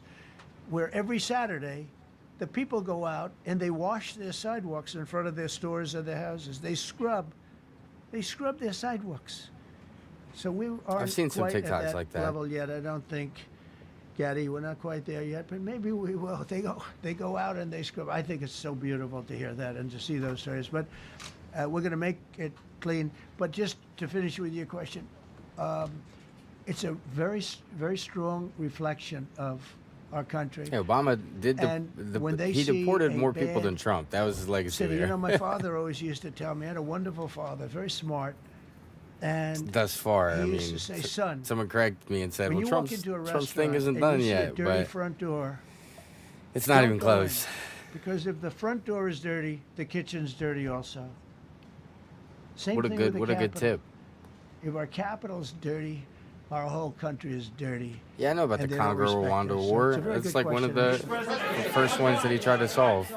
Speaker 4: where every Saturday, the people go out and they wash their sidewalks in front of their stores or their houses. They scrub their sidewalks. So we aren't
Speaker 1: I've seen some
Speaker 4: quite at
Speaker 1: TikToks
Speaker 4: that
Speaker 1: like that.
Speaker 4: level yet. I don't think, Gaddy, we're not quite there yet, but maybe we will. They go out and they scrub. I think it's so beautiful to hear that and to see those stories. But we're going to make it clean. But just to finish with your question, it's a very, very strong reflection of our country.
Speaker 1: Yeah, Obama did
Speaker 4: When they
Speaker 1: he
Speaker 4: see
Speaker 1: deported
Speaker 4: a
Speaker 1: more people
Speaker 4: bad
Speaker 1: than Trump. That was his legacy
Speaker 4: city,
Speaker 1: there.
Speaker 4: you know, my father always used to tell me, I had a wonderful father, very smart. And
Speaker 1: Thus far,
Speaker 4: he
Speaker 1: I
Speaker 4: used
Speaker 1: mean,
Speaker 4: to say, son,
Speaker 1: someone corrected me and said,
Speaker 4: when
Speaker 1: well,
Speaker 4: you walk into a
Speaker 1: Trump's thing
Speaker 4: restaurant
Speaker 1: isn't
Speaker 4: and
Speaker 1: done
Speaker 4: you see
Speaker 1: yet,
Speaker 4: a dirty
Speaker 1: but
Speaker 4: front door,
Speaker 1: it's not
Speaker 4: don't
Speaker 1: even
Speaker 4: go in.
Speaker 1: close.
Speaker 4: Because if the front door is dirty, the kitchen's dirty also. Same
Speaker 1: What a
Speaker 4: thing
Speaker 1: good
Speaker 4: with the
Speaker 1: good
Speaker 4: Capitol.
Speaker 1: tip.
Speaker 4: If our capital's dirty, our whole country is dirty.
Speaker 1: Yeah, I know about
Speaker 4: and
Speaker 1: the
Speaker 4: they don't respect
Speaker 1: Congo-Rwanda
Speaker 4: us. So
Speaker 1: war.
Speaker 4: it's a very
Speaker 1: It's
Speaker 4: good
Speaker 1: like one of the
Speaker 4: question.
Speaker 1: first ones that he tried to solve.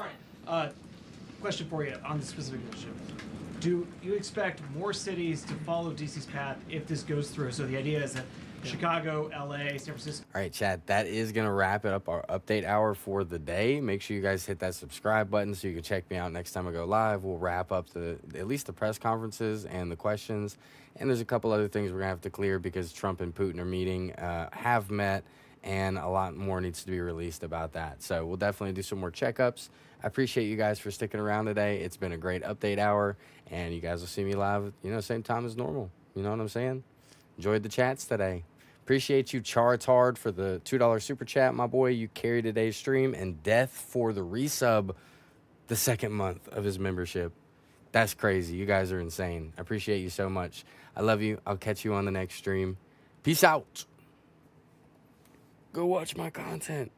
Speaker 14: Question for you on this specific issue. Do you expect more cities to follow DC's path if this goes through? So the idea is that Chicago, LA, San Francisco.
Speaker 1: All right, chat, that is going to wrap it up, our update hour for the day. Make sure you guys hit that subscribe button so you can check me out next time I go live. We'll wrap up at least the press conferences and the questions. And there's a couple other things we're going to have to clear because Trump and Putin are meeting, have met, and a lot more needs to be released about that. So we'll definitely do some more checkups. I appreciate you guys for sticking around today. It's been a great update hour, and you guys will see me live, same time as normal. You know what I'm saying? Enjoyed the chats today. Appreciate you, Chartard, for the $2 super chat, my boy. You carried today's stream, and Death for the resub the second month of his membership. That's crazy. You guys are insane. I appreciate you so much. I love you. I'll catch you on the next stream. Peace out. Go watch my content.